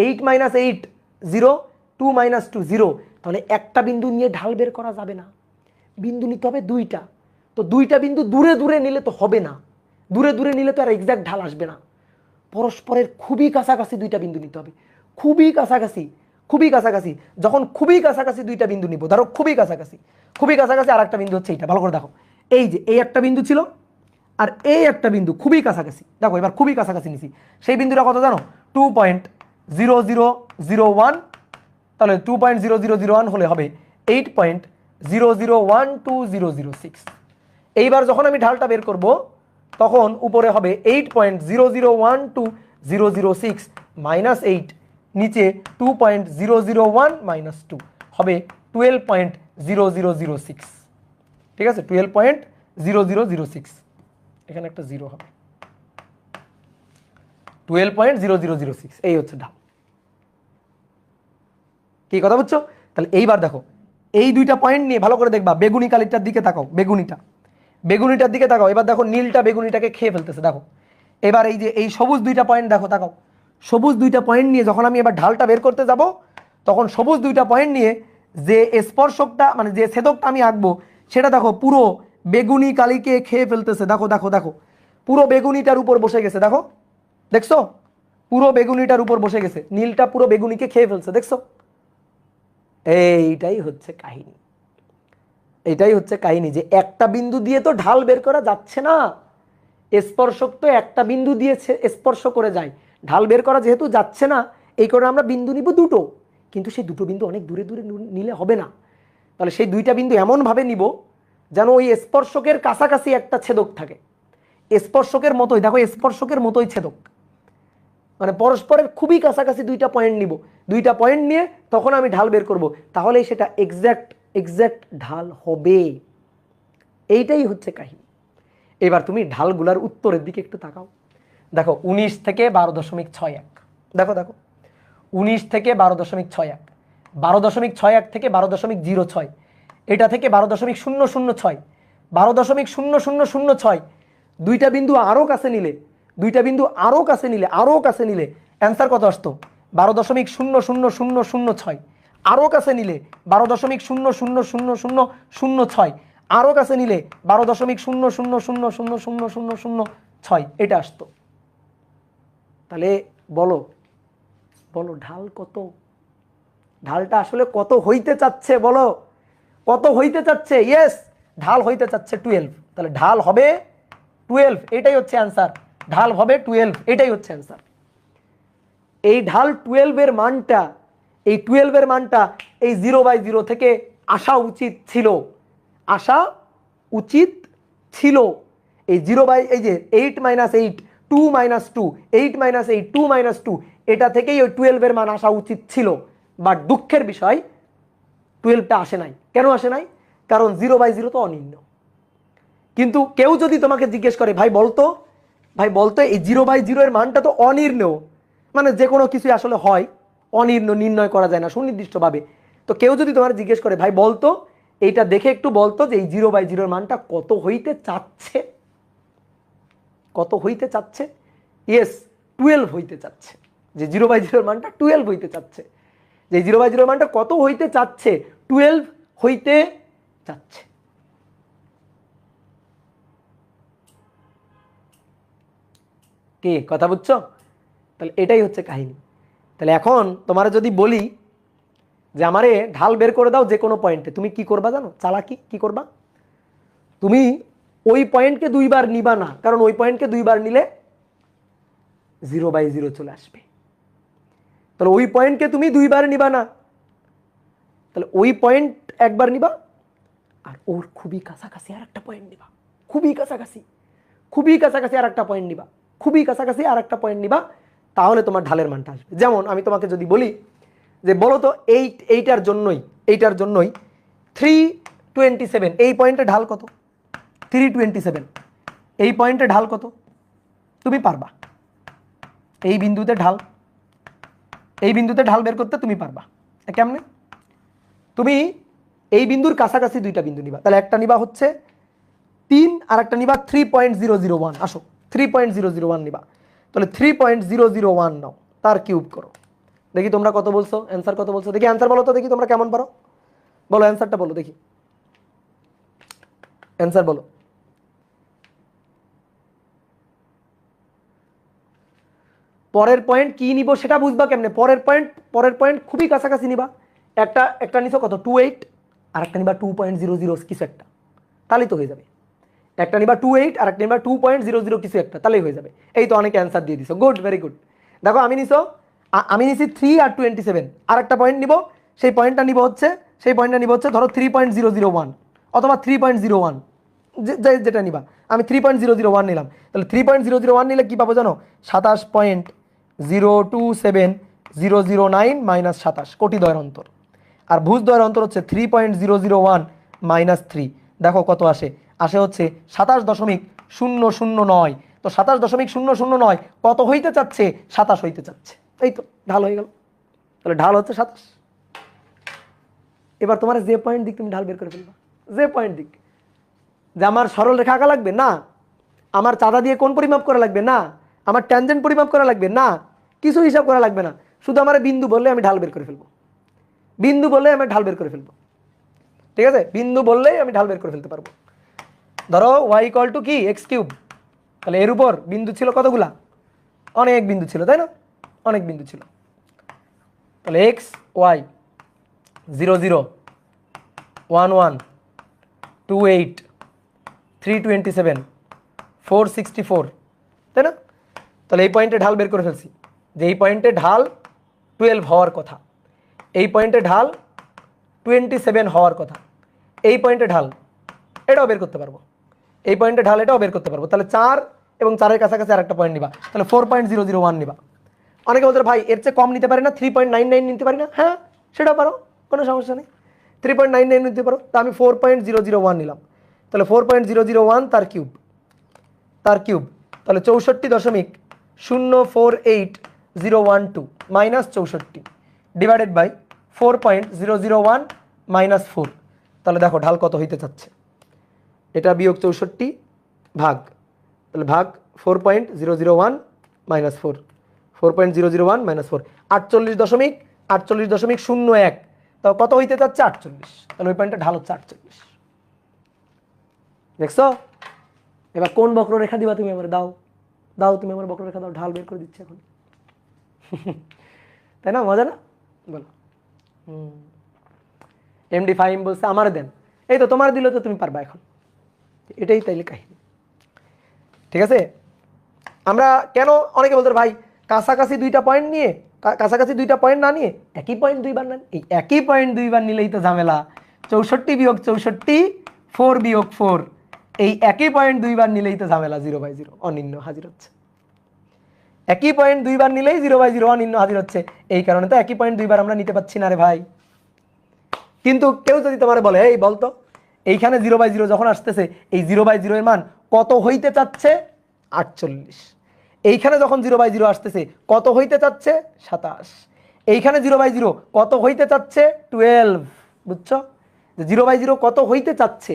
8 - 8 0, 2 - 2 0। তাহলে একটা বিন্দু নিয়ে ঢাল বের করা যাবে না, বিন্দু নিতে হবে দুইটা। তো দুইটা বিন্দু দূরে দূরে নিলে তো হবে না, দূরে দূরে নিলে তো আর এক্সাক্ট ঢাল আসবে না। পরস্পরের খুবই কাছাকাছি দুইটা বিন্দু নিতে হবে, খুবই কাছাকাছি। খুবই কাছাকাছি, যখন খুবই কাছাকাছি দুইটা বিন্দু নিব, ধরো খুবই কাছাকাছি আর একটা বিন্দু হচ্ছে এইটা, ভালো করে দেখো, এই যে এই একটা বিন্দু ছিল আর এই একটা বিন্দু খুবই কাছাকাছি, দেখো এবার খুবই কাছাকাছি নিছি, সেই বিন্দুটা কত জানো, 2.0001, তাহলে 2.0001 হলে হবে 8.00120006। এইবার যখন আমি ঢালটা বের করব তখন উপরে হবে 8.00120006 মাইনাস 8, নিচে 2.001 মাইনাস 2 হবে 12.0006। ঠিক আছে, 12.0006, এখানে একটা জিরো হবে, 12.0006, এই হচ্ছে ঢাল। কি কথা বুঝছো? তাহলে এইবার দেখো এই দুইটা পয়েন্ট নিয়ে ভালো করে দেখবা, বেগুনি কালিটার দিকে তাকাও, বেগুনিটার দিকে তাকাও, এবার দেখো নীলটা বেগুনিটাকে খেয়ে ফেলতেছে, দেখো এবার এই যে এই সবুজ দুইটা পয়েন্ট দেখো, তাকাও সবুজ দুইটা পয়েন্ট নিয়ে যখন আমি এবার ঢালটা বের করতে যাব তখন সবুজ দুইটা পয়েন্ট নিয়ে যে স্পর্শকটা মানে যে ছেদকটা আমি আঁকবো সেটা দেখো পুরো বেগুনি কালিকে খেয়ে ফেলতেছে, দেখো দেখো দেখো পুরো বেগুনিটার উপর বসে গেছে, দেখো দেখছো পুরো বেগুনিটার উপর বসে গেছে, নীলটা পুরো বেগুনিকে খেয়ে ফেলছে, দেখছো? এইটাই হচ্ছে কাহিনী, এটাই হচ্ছে কাহিনী যে একটা বিন্দু দিয়ে তো ঢাল বের করা যাচ্ছে না, স্পর্শক তো একটা বিন্দু দিয়ে স্পর্শ করে যায়, ঢাল বের করা যেহেতু যাচ্ছে না এই কারণে আমরা বিন্দু নিব দুটো, কিন্তু সেই দুটো বিন্দু অনেক দূরে দূরে নিলে হবে না, তাহলে সেই দুইটা বিন্দু এমনভাবে নিব যেন ওই স্পর্শকের কাছাকাছি একটা ছেদক থাকে, স্পর্শকের মতোই, দেখো স্পর্শকের মতোই ছেদক, মানে পরস্পরের খুবই কাছাকাছি দুইটা পয়েন্ট নিব, দুইটা পয়েন্ট নিয়ে তখন আমি ঢাল বের করব, তাহলে সেটা এক্সাক্ট ঢাল হবে, এইটাই হচ্ছে কাহিনী। এবার তুমি ঢালগুলার উত্তরের দিকে একটু তাকাও, দেখো 19 থেকে 12.61, দেখো দেখো 19 থেকে 12.61, 12.61 থেকে 12.06, এটা থেকে 12.006, 12.00006, দুইটা বিন্দু আরও কাছে নিলে, আরও কাছে নিলে অ্যান্সার কত আসতো, 12.00006, আরও কাছে নিলে 12.0000006, আরও কাছে নিলে 12.0000006, এটা আসতো। তাহলে বলো বলো ঢাল কত, ঢালটা আসলে কত হইতে চাচ্ছে, বলো কত হইতে চাচ্ছে? ইয়েস, ঢাল হইতে চাচ্ছে 12, তাহলে ঢাল হবে 12, এটাই হচ্ছে অ্যান্সার, ঢাল হবে 12, এটাই হচ্ছে অ্যান্সার। এই ঢাল 12 এর মানটা, এই 12 এর মানটা এই 0/0 থেকে আসা উচিত ছিল, আসা উচিত ছিল, এই 0 বাই এই যে 8 - 8 2 - 2 8 - 8 2 - 2 এটা থেকেই ওই 12 এর মান আসা উচিত ছিল, বাট দুঃখের বিষয় 12টা আসে নাই। কেন আসে নাই? কারণ 0/0 তো অনির্ণ। কিন্তু কেউ যদি তোমাকে জিজ্ঞেস করে ভাই বলতো এই 0/0 এর মানটা তো অনির্ণ, মানে যে কোনো কিছু আসলে হয় অনির্ণ, নির্ণয় করা যায় না সুনির্দিষ্টভাবে, তো কেউ যদি তোমার জিজ্ঞেস করে ভাই বলতো এইটা দেখে একটু বলতো যে এই 0/0 এর মানটা কত হইতে চাচ্ছে, কত হইতে চাচ্ছে? ইয়েস, 12 হইতে চাচ্ছে, যে 0/0 এর মানটা 12 হইতে চাচ্ছে, যে 0/0 এর মানটা কত হইতে চাচ্ছে? 12 হইতে চাচ্ছে। কি কথা বুঝছো? তাহলে এটাই হচ্ছে কাহিনী। তাহলে এখন তোমার যদি বলি যে আমারে ঢাল বের করে দাও যে কোনো পয়েন্টে, তুমি কি করবা জানো? চালাকি কি করবা? তুমি ওই পয়েন্টকে দুইবার নিবা না, কারণ ওই পয়েন্টকে দুইবার নিলে 0/0 চলে আসবে। তাহলে ওই পয়েন্টকে তুমি দুইবার নিবা না, তাহলে ওই পয়েন্ট একবার নিবা আর ওর খুবই কাছাকাছি আর একটা পয়েন্ট নিবা, খুবই কাছাকাছি আর একটা পয়েন্ট নিবা, খুবই কাছাকাছি আর একটা পয়েন্ট নিবা, তাহলে তোমার ঢালের মানটা আসবে। যেমন আমি তোমাকে যদি বলি যে বলো তো এইটার জন্যই 327, এই পয়েন্টে ঢাল কত? 327, এই পয়েন্টে ঢাল কত? তুমি পারবা, এই বিন্দুতে ঢাল বের করতে তুমি পারবা। কেমনে? তুমি এই বিন্দুর কাছাকাছি দুইটা বিন্দু নিবা, তাহলে একটা নিবা হচ্ছে 3 আর একটা নিবা 3.001, আসো 3.001 নিবা, তাহলে 3.001 নাও, তার কিউব করো, দেখি তোমরা কত বলছো, অ্যান্সার কত বলছো, দেখি অ্যান্সার বলো তো, দেখি তোমরা কেমন পারো, বলো অ্যান্সারটা বলো, দেখি অ্যান্সার বলো। পরের পয়েন্ট কি নিব সেটা বুঝবা কেমনে, পরের পয়েন্ট খুবই কাছাকাছি নিবা। একটা নিছো কত 28, আর একটা নিবা 2.00 কিছু একটা, তাহলেই তো হয়ে যাবে। একটা নিবা 28 আর একটা নিবা 2.00 কিছু একটা, তাহলেই হয়ে যাবে। এই তো অনেকে অ্যান্সার দিয়ে দিছো, গুড, ভেরি গুড। দেখো আমি নিছি 3 আর 27, আর একটা পয়েন্ট নিব, সেই পয়েন্টটা নিব হচ্ছে ধরো 3.001 অথবা 3.01, যেটা নিবা। আমি 3.001 নিলাম, তাহলে 3.001 নিলে কি পাবো জানো, 27.027009 মাইনাস 27 কোটি দ্বয়ের অন্তর। আর ভুজ দ্বয়ের অন্তর হচ্ছে 3.001 মাইনাস 3, দেখো কত আসে, হচ্ছে 27.009। তো 27.009 কত হইতে চাচ্ছে, 27 হইতে চাচ্ছে। এই তো ঢাল হয়ে গেল, তাহলে ঢাল হচ্ছে 27। এবার তোমার যে পয়েন্ট দিক তুমি ঢাল বের করে ফেলবা, যে পয়েন্ট দিক, যে আমার সরল রেখা আঁকা লাগবে না, আমার চাঁদা দিয়ে কোন পরিমাপ করা লাগবে না, আমার ট্যানজেন্ট পরিমাপ করা লাগবে না, কিছু হিসাব করা লাগবে না, শুধু আমার বিন্দু বললে আমি ঢাল বের করে ফেলবো, বিন্দু বললে আমি ঢাল বের করে ফেলবো। ঠিক আছে, বিন্দু বললেই আমি ঢাল বের করে ফেলতে পারবো। ধরো y ইকুয়াল টু কি এক্স কিউব, তাহলে এর উপর বিন্দু ছিল কতগুলা, অনেক বিন্দু ছিল, তাই না, অনেক বিন্দু ছিল। তাহলে এক্স ওয়াই 0 0 1 1 2 8 327 464, তাই না। তাহলে এই পয়েন্টে ঢাল বের করে ফেলছি, যে এই পয়েন্টে ঢাল 12 হওয়ার কথা, এই পয়েন্টে ঢাল 27 হওয়ার কথা, এই পয়েন্টে ঢাল এটাও বের করতে পারবো, এই পয়েন্টে ঢাল এটাও বের করতে পারবো। তাহলে 4 এবং 4-এর কাছাকাছি আর একটা পয়েন্ট নিবা, তাহলে 4.001 নিবা। অনেকে বলতে ভাই এর চেয়ে কম নিতে পারি না, 3.99 নিতে পারি না, হ্যাঁ সেটাও পারো, কোনো সমস্যা নেই, 3.99 নিতে পারো। তা আমি 4.001 নিলাম, তাহলে 4.001 তার কিউব, তাহলে 64.048012 মাইনাস 64 ডিভাইডেড বাই 4.001 মাইনাস 4, তাহলে দেখো ঢাল কত হইতে চাচ্ছে, এটা বিয়োগ 64 ভাগ, তাহলে ভাগ 4.001 মাইনাস 4, 4.001 মাইনাস 4, 48.01, তাও কত হইতে চাচ্ছে 48, তাহলে ওই পয়েন্টটা ঢাল হচ্ছে 48। দেখছো, এবার কোন বক্ররেখা দিবা তুমি আমার, দাও তুমি আমার বক্ররেখা দাও, ঢাল বের করে দিচ্ছে এখন। তাই না, মজা না, বলো। এমডি ফাহিম বলছে আমার দেন, এই তো তোমার দিলে তো তুমি পারবা এখন, এটাই তাইলে কাহিনী। ঠিক আছে, আমরা কেন অনেকে বলতে ভাই কাছাকাছি দুইটা পয়েন্ট না নিয়ে একই পয়েন্ট দুইবার নেন, এই একই পয়েন্ট দুইবার নিলেই তো ঝামেলা। 64 বিয়োগ 64 4 বিয়োগ 4, এই একই পয়েন্ট দুইবার নিলেই তো ঝামেলা, 0/0 অনির্ণ হাজির হচ্ছে। একই পয়েন্ট দুইবার নিলেই 0/0 অনির্ণ হাজির হচ্ছে, এই কারণে তো একই পয়েন্ট দুইবার আমরা নিতে পারছি না রে ভাই। কিন্তু কেউ যদি তোমার বলে এই বলতো এইখানে 0/0 যখন আসতেছে, এই 0/0 এর মান কত হইতে চাচ্ছে 48, এইখানে যখন 0/0 আসতেছে কত হইতে চাচ্ছে 27, এইখানে 0/0 কত হইতে চাচ্ছে 12, বুঝছো, যে 0/0 কত হইতে চাচ্ছে,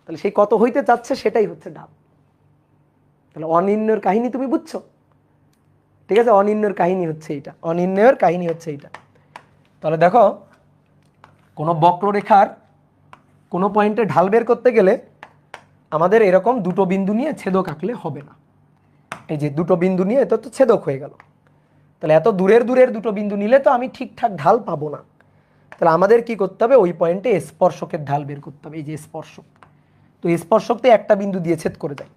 তাহলে সেই কত হইতে চাচ্ছে সেটাই হচ্ছে ঢাল। তাহলে অনির্ণয়ের কাহিনী তুমি বুঝছো, ঠিক আছে, অনির্ণয়ের কাহিনী হচ্ছে এইটা, তাহলে দেখো কোনো বক্ররেখার কোনো পয়েন্টে ঢাল বের করতে গেলে আমাদের এরকম দুটো বিন্দু নিয়ে ছেদক আঁকলে হবে না, এই যে দুটো বিন্দু নিয়ে এটা তো ছেদক হয়ে গেল, তাহলে এত দূরের দুটো বিন্দু নিলে তো আমি ঠিকঠাক ঢাল পাবো না। তাহলে আমাদের কি করতে হবে, ওই পয়েন্টে স্পর্শকের ঢাল বের করতে হবে, এই যে স্পর্শক, তো স্পর্শক তো একটা বিন্দু দিয়ে ছেদ করে যায়,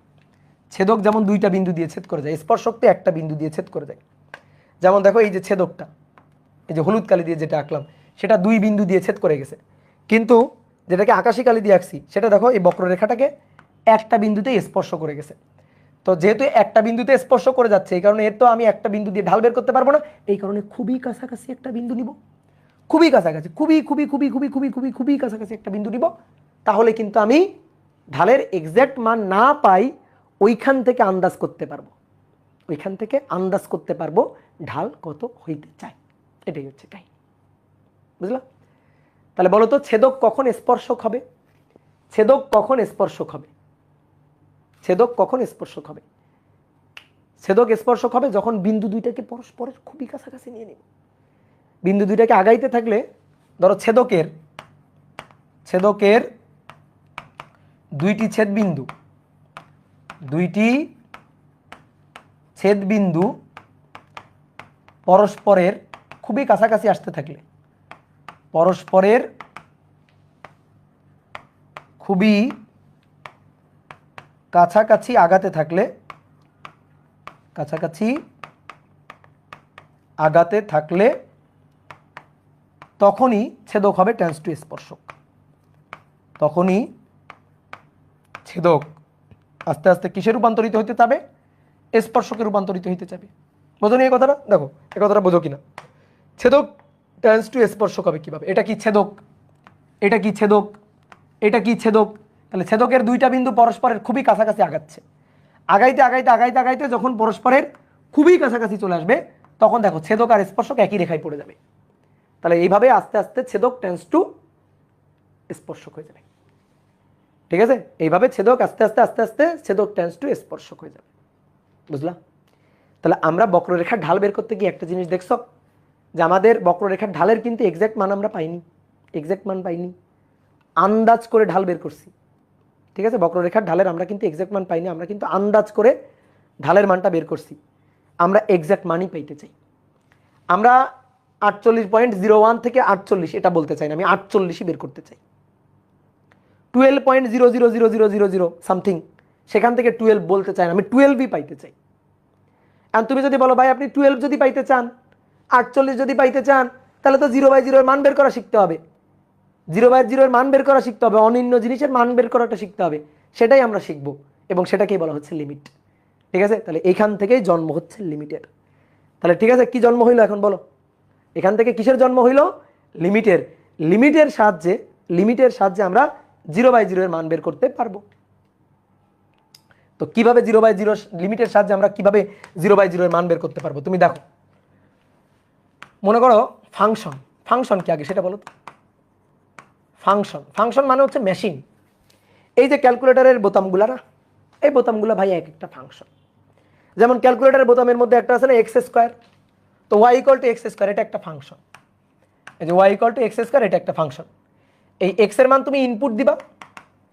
ছেদক যেমন দুইটা বিন্দু দিয়ে ছেদ করে যায়, স্পর্শক তো একটা বিন্দু দিয়ে ছেদ করে যায়। যেমন দেখো এই যে ছেদকটা, এই যে হলুদ কালি দিয়ে যেটা আঁকলাম সেটা দুই বিন্দু দিয়ে ছেদ করে গেছে, কিন্তু যেটাকে আকাশী কালি দিয়ে আঁকছি সেটা দেখো এই বক্ররেখাটাকে একটা বিন্দুতে স্পর্শ করে গেছে। তো যেহেতু একটা বিন্দুতে স্পর্শ করে যাচ্ছে, এই কারণে এর তো আমি একটা বিন্দু দিয়ে ঢাল বের করতে পারবো না, এই কারণে খুবই কাছাকাছি একটা বিন্দু নিব, খুবই কাছাকাছি, খুবই কাছাকাছি একটা বিন্দু নিব, তাহলে কিন্তু আমি ঢালের এক্সাক্ট মান না পাই, ওইখান থেকে আন্দাজ করতে পারবো ঢাল কত হইতে চায়, এটাই হচ্ছে কাহিনী, বুঝলা। তাহলে বলো তো ছেদক কখন স্পর্শক হবে, ছেদক কখন স্পর্শক হবে যখন বিন্দু দুইটাকে পরস্পরের খুবই কাছাকাছি নিয়ে নিব। বিন্দু দুইটাকে আগাইতে থাকলে ধরো ছেদকের দুইটি ছেদ বিন্দু ছেদ বিন্দু পরস্পরের খুবই কাছাকাছি আসতে থাকলে, পরস্পরের খুবই কাছাকাছি আগাতে থাকলে, কাছাকাছি আগাতে থাকলে তখনই ছেদক হবে টেন্স টু স্পর্শক। তখনই ছেদক আস্তে আস্তে কিসে রূপান্তরিত হতে যাবে? স্পর্শকে রূপান্তরিত হইতে যাবে। বোঝো নি এই কথাটা? দেখো এই কথাটা বোঝো কিনা। ছেদক টেন্স টু স্পর্শক হবে কিভাবে? এটা কি ছেদক, এটা কি ছেদক, এটা কি ছেদক। তাহলে ছেদকের দুইটা বিন্দু পরস্পরের খুবই কাছাকাছি আগাচ্ছে, আগাইতে আগাইতে আগাইতে আগাইতে যখন পরস্পরের খুবই কাছাকাছি চলে আসবে তখন দেখো ছেদক আর স্পর্শক একই রেখায় পড়ে যাবে। তাহলে এইভাবে আস্তে আস্তে ছেদক টেন্স টু স্পর্শক হয়ে যাবে। ঠিক আছে, এইভাবে ছেদক আস্তে আস্তে আস্তে আস্তে ছেদক টেন্স টু স্পর্শক হয়ে যাবে। বুঝলা? তাহলে আমরা বক্ররেখার ঢাল বের করতে গিয়ে একটা জিনিস দেখছো যে আমাদের বক্ররেখার ঢালের কিন্তু এক্সাক্ট মান আমরা পাইনি, এক্সাক্ট মান পাইনি, আন্দাজ করে ঢাল বের করছি। ঠিক আছে, বক্ররেখার ঢালের আমরা কিন্তু এক্সাক্ট মান পাইনি, আমরা কিন্তু আন্দাজ করে ঢালের মানটা বের করছি। আমরা এক্সাক্ট মানই পাইতে চাই। আমরা 48.01 থেকে 48 এটা বলতে চাই না, আমি 48ই বের করতে চাই। 12.000000 সামথিং সেখান থেকে 12 বলতে চাই না, আমি 12ই পাইতে চাই। আর তুমি যদি বলো ভাই আপনি 12 যদি পাইতে চান, 48 যদি পাইতে চান, তাহলে তো 0/0 এর মান বের করা শিখতে হবে, 0/0 এর মান বের করা শিখতে হবে, অনিন্য জিনিসের মান বের করাটা শিখতে হবে। সেটাই আমরা শিখবো এবং সেটাকেই বলা হচ্ছে লিমিট। ঠিক আছে, তাহলে এইখান থেকেই জন্ম হচ্ছে লিমিটের। তাহলে ঠিক আছে, কি জন্ম হইলো এখন বলো? এখান থেকে কিসের জন্ম হইলো? লিমিটের। লিমিটের সাহায্যে আমরা 0/0 এর মান বের করতে পারবো। তো কিভাবে 0/0 লিমিটের সাহায্যে আমরা কিভাবে 0/0 এর মান বের করতে পারবো? তুমি দেখো, মনে করো ফাংশন, ফাংশন কি আগে সেটা বলো তো। ফাংশন, ফাংশন মানে হচ্ছে মেশিন। এই যে ক্যালকুলেটরের বোতামগুলা না, এই বোতামগুলো ভাই এক একটা ফাংশন। যেমন ক্যালকুলেটরের বোতামের মধ্যে একটা আছে না এক্স স্কোয়ার, তো y equal to x square, এটা একটা ফাংশন। এই যে y equal to x square, এটা একটা ফাংশন। এই এক্স এর মান তুমি ইনপুট দিবা,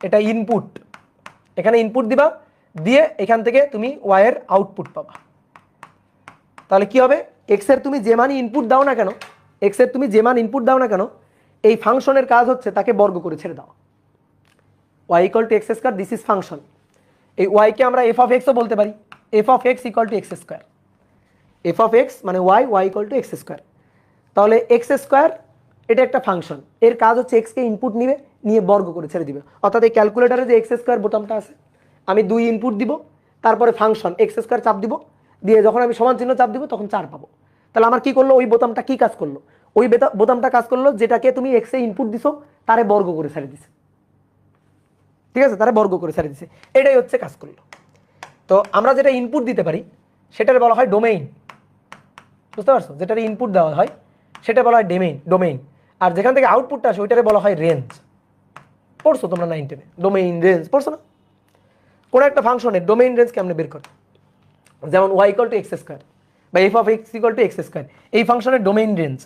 এটা ইনপুট, এখানে ইনপুট দিবা, দিয়ে এখান থেকে তুমি ওয়াই এর আউটপুট পাবা। তাহলে কি হবে? এক্স এর তুমি যে মানই ইনপুট দাও না কেন, এক্স এর তুমি যে মান ইনপুট দাও না কেন, এই ফাংশনের কাজ হচ্ছে তাকে বর্গ করে ছেড়ে দাও। Y equal to x square, this is function. এই ওয়াইকে আমরা এফ অফ এক্সও বলতে পারি, F of X equal to x square. F of X মানে Y, Y equal to x square. তাহলে এক্স স্কোয়ার এটা একটা ফাংশন, এর কাজ হচ্ছে এক্সকে ইনপুট নিবে, নিয়ে বর্গ করে ছেড়ে দিবে। অর্থাৎ এই ক্যালকুলেটারে যে এক্স স্কোয়ার বোতামটা আছে, আমি 2 ইনপুট দিব, তারপরে ফাংশন এক্স স্কোয়ার চাপ দিব, দিয়ে যখন আমি সমান চিহ্ন চাপ দিব তখন 4 পাবো। তাহলে আমার কি করলো? ওই বোতামটা কি কাজ করলো? ওই বোতামটা কাজ করলো যেটাকে তুমি এক্সে ইনপুট দিছো তারে বর্গ করে ছেড়ে দিছে। ঠিক আছে, তারা বর্গ করে ছেড়ে দিছে, এটাই হচ্ছে কাজ করলো। তো আমরা যেটা ইনপুট দিতে পারি সেটার বলা হয় ডোমেইন। বুঝতে পারছো? যেটার ইনপুট দেওয়া হয় সেটা বলা হয় ডোমেইন। আর যেখান থেকে আউটপুটটা আসে ওইটারে বলা হয় রেঞ্জ। পড়ছো তোমরা 9 10 ডোমেইন রেঞ্জ পড়ছো না? কোন একটা ফাংশনের ডোমেইন রেঞ্জ কেমনে বের করে? যেমন Y equal to x square বা F of X equal to x square, এই ফাংশনের ডোমেইন রেঞ্জ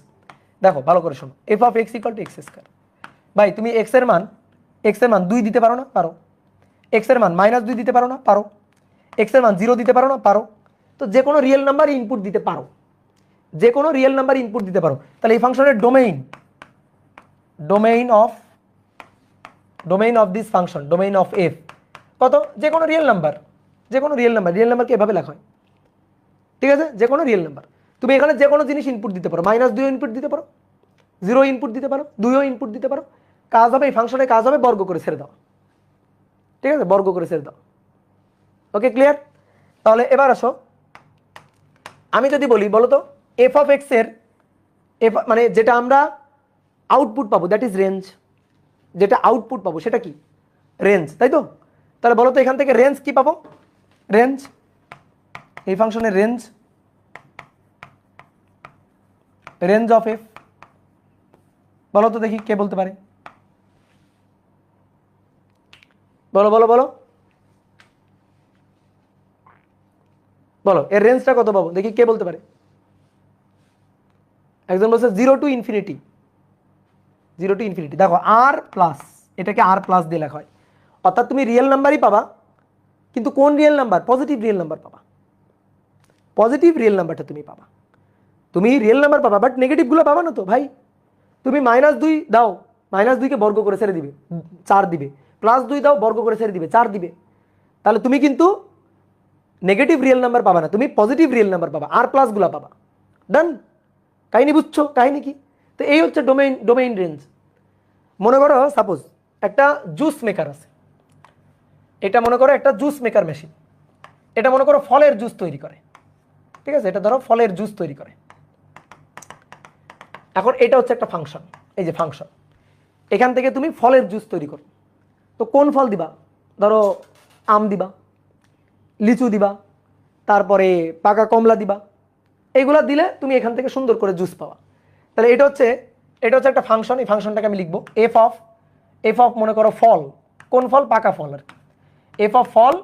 দেখো, ভালো করে শোনো। F of X equal to x square, ভাই তুমি এক্স এর মান 2 দিতে পারো না? পারো। এক্স এর মান -2 দিতে পারো না? পারো। এক্স এর মান 0 দিতে পারো না? পারো। তো যে কোনো রিয়েল নাম্বার ইনপুট দিতে পারো, যে কোনো রিয়েল নাম্বার ইনপুট দিতে পারো। তাহলে এই ফাংশনের domain of this function, domain of F কত? যে কোনো রিয়েল নাম্বার, যে কোনো রিয়েল নাম্বারকে এভাবে লেখা হয়। ঠিক আছে, যে কোনো রিয়েল নাম্বার তুমি এখানে যে কোনো জিনিস ইনপুট দিতে পারো, -2 ইনপুট দিতে পারো, 0 ইনপুট দিতে পারো, 2ও ইনপুট দিতে পারো। কাজ হবে এই ফাংশনের কাজ হবে বর্গ করে ছেড়ে দাও। ঠিক আছে, বর্গ করে ছেড়ে দাও। ওকে, ক্লিয়ার? তাহলে এবার আসো, আমি যদি বলি বলো তো এফ অফ এক্স এর এফ মানে যেটা আমরা আউটপুট পাবো দ্যাট ইজ রেঞ্জ, যেটা আউটপুট পাবো সেটা কি? রেঞ্জ, তাই তো? তাহলে বলো তো এখান থেকে রেঞ্জ কি পাবো? রেঞ্জ, এই ফাংশনের রেঞ্জ, রেঞ্জ অফ এফ। বলো তো দেখি কে বলতে পারে? বলো বলো বলো বলো, এর রেঞ্জটা কত পাবো দেখি, কে বলতে পারে? একজন বলছে 0 টু ইনফিনিটি। 0 টু ইনফিনিটি, দেখো আর প্লাস, এটাকে আর প্লাস দিয়ে লেখা হয়। অর্থাৎ তুমি রিয়েল নাম্বারই পাবা, কিন্তু কোন real number? Positive real number পাবা। পজিটিভ রিয়েল নাম্বারটা তুমি পাবা, তুমি রিয়েল নাম্বার পাবা, বাট নেগেটিভগুলো পাবা না তো ভাই। তুমি -2 দাও, -2কে বর্গ করে ছেড়ে দিবে 4 দিবে, +2 দাও বর্গ করে ছেড়ে দিবে 4 দিবে, তাহলে তুমি কিন্তু নেগেটিভ রিয়েল নাম্বার পাবা না, তুমি পজিটিভ রিয়েল নাম্বার পাবা, আর প্লাসগুলো পাবা। ডান? কাহিনী বুঝছো? কাহিনী কি? তো এই হচ্ছে ডোমেইন রেঞ্জ। মনে করো সাপোজ একটা জুস মেকার আছে, এটা মনে করো একটা জুস মেকার মেশিন, এটা মনে করো ফলের জুস তৈরি করে, ঠিক আছে, এটা ধরো ফলের জুস তৈরি করে। এখন এটা হচ্ছে একটা ফাংশন, এই যে ফাংশন, এখান থেকে তুমি ফলের জুস তৈরি করো। তো কোন ফল দিবা? ধরো আম দিবা, লিচু দিবা, তারপরে পাকা কমলা দিবা, এইগুলা দিলে তুমি এখান থেকে সুন্দর করে জুস পাওয়া। তাহলে এটা হচ্ছে একটা ফাংশন। এই ফাংশনটাকে আমি লিখবো এফ অফ মনে করো ফল, কোন ফল? পাকা ফল আর কি। এফ অফ ফল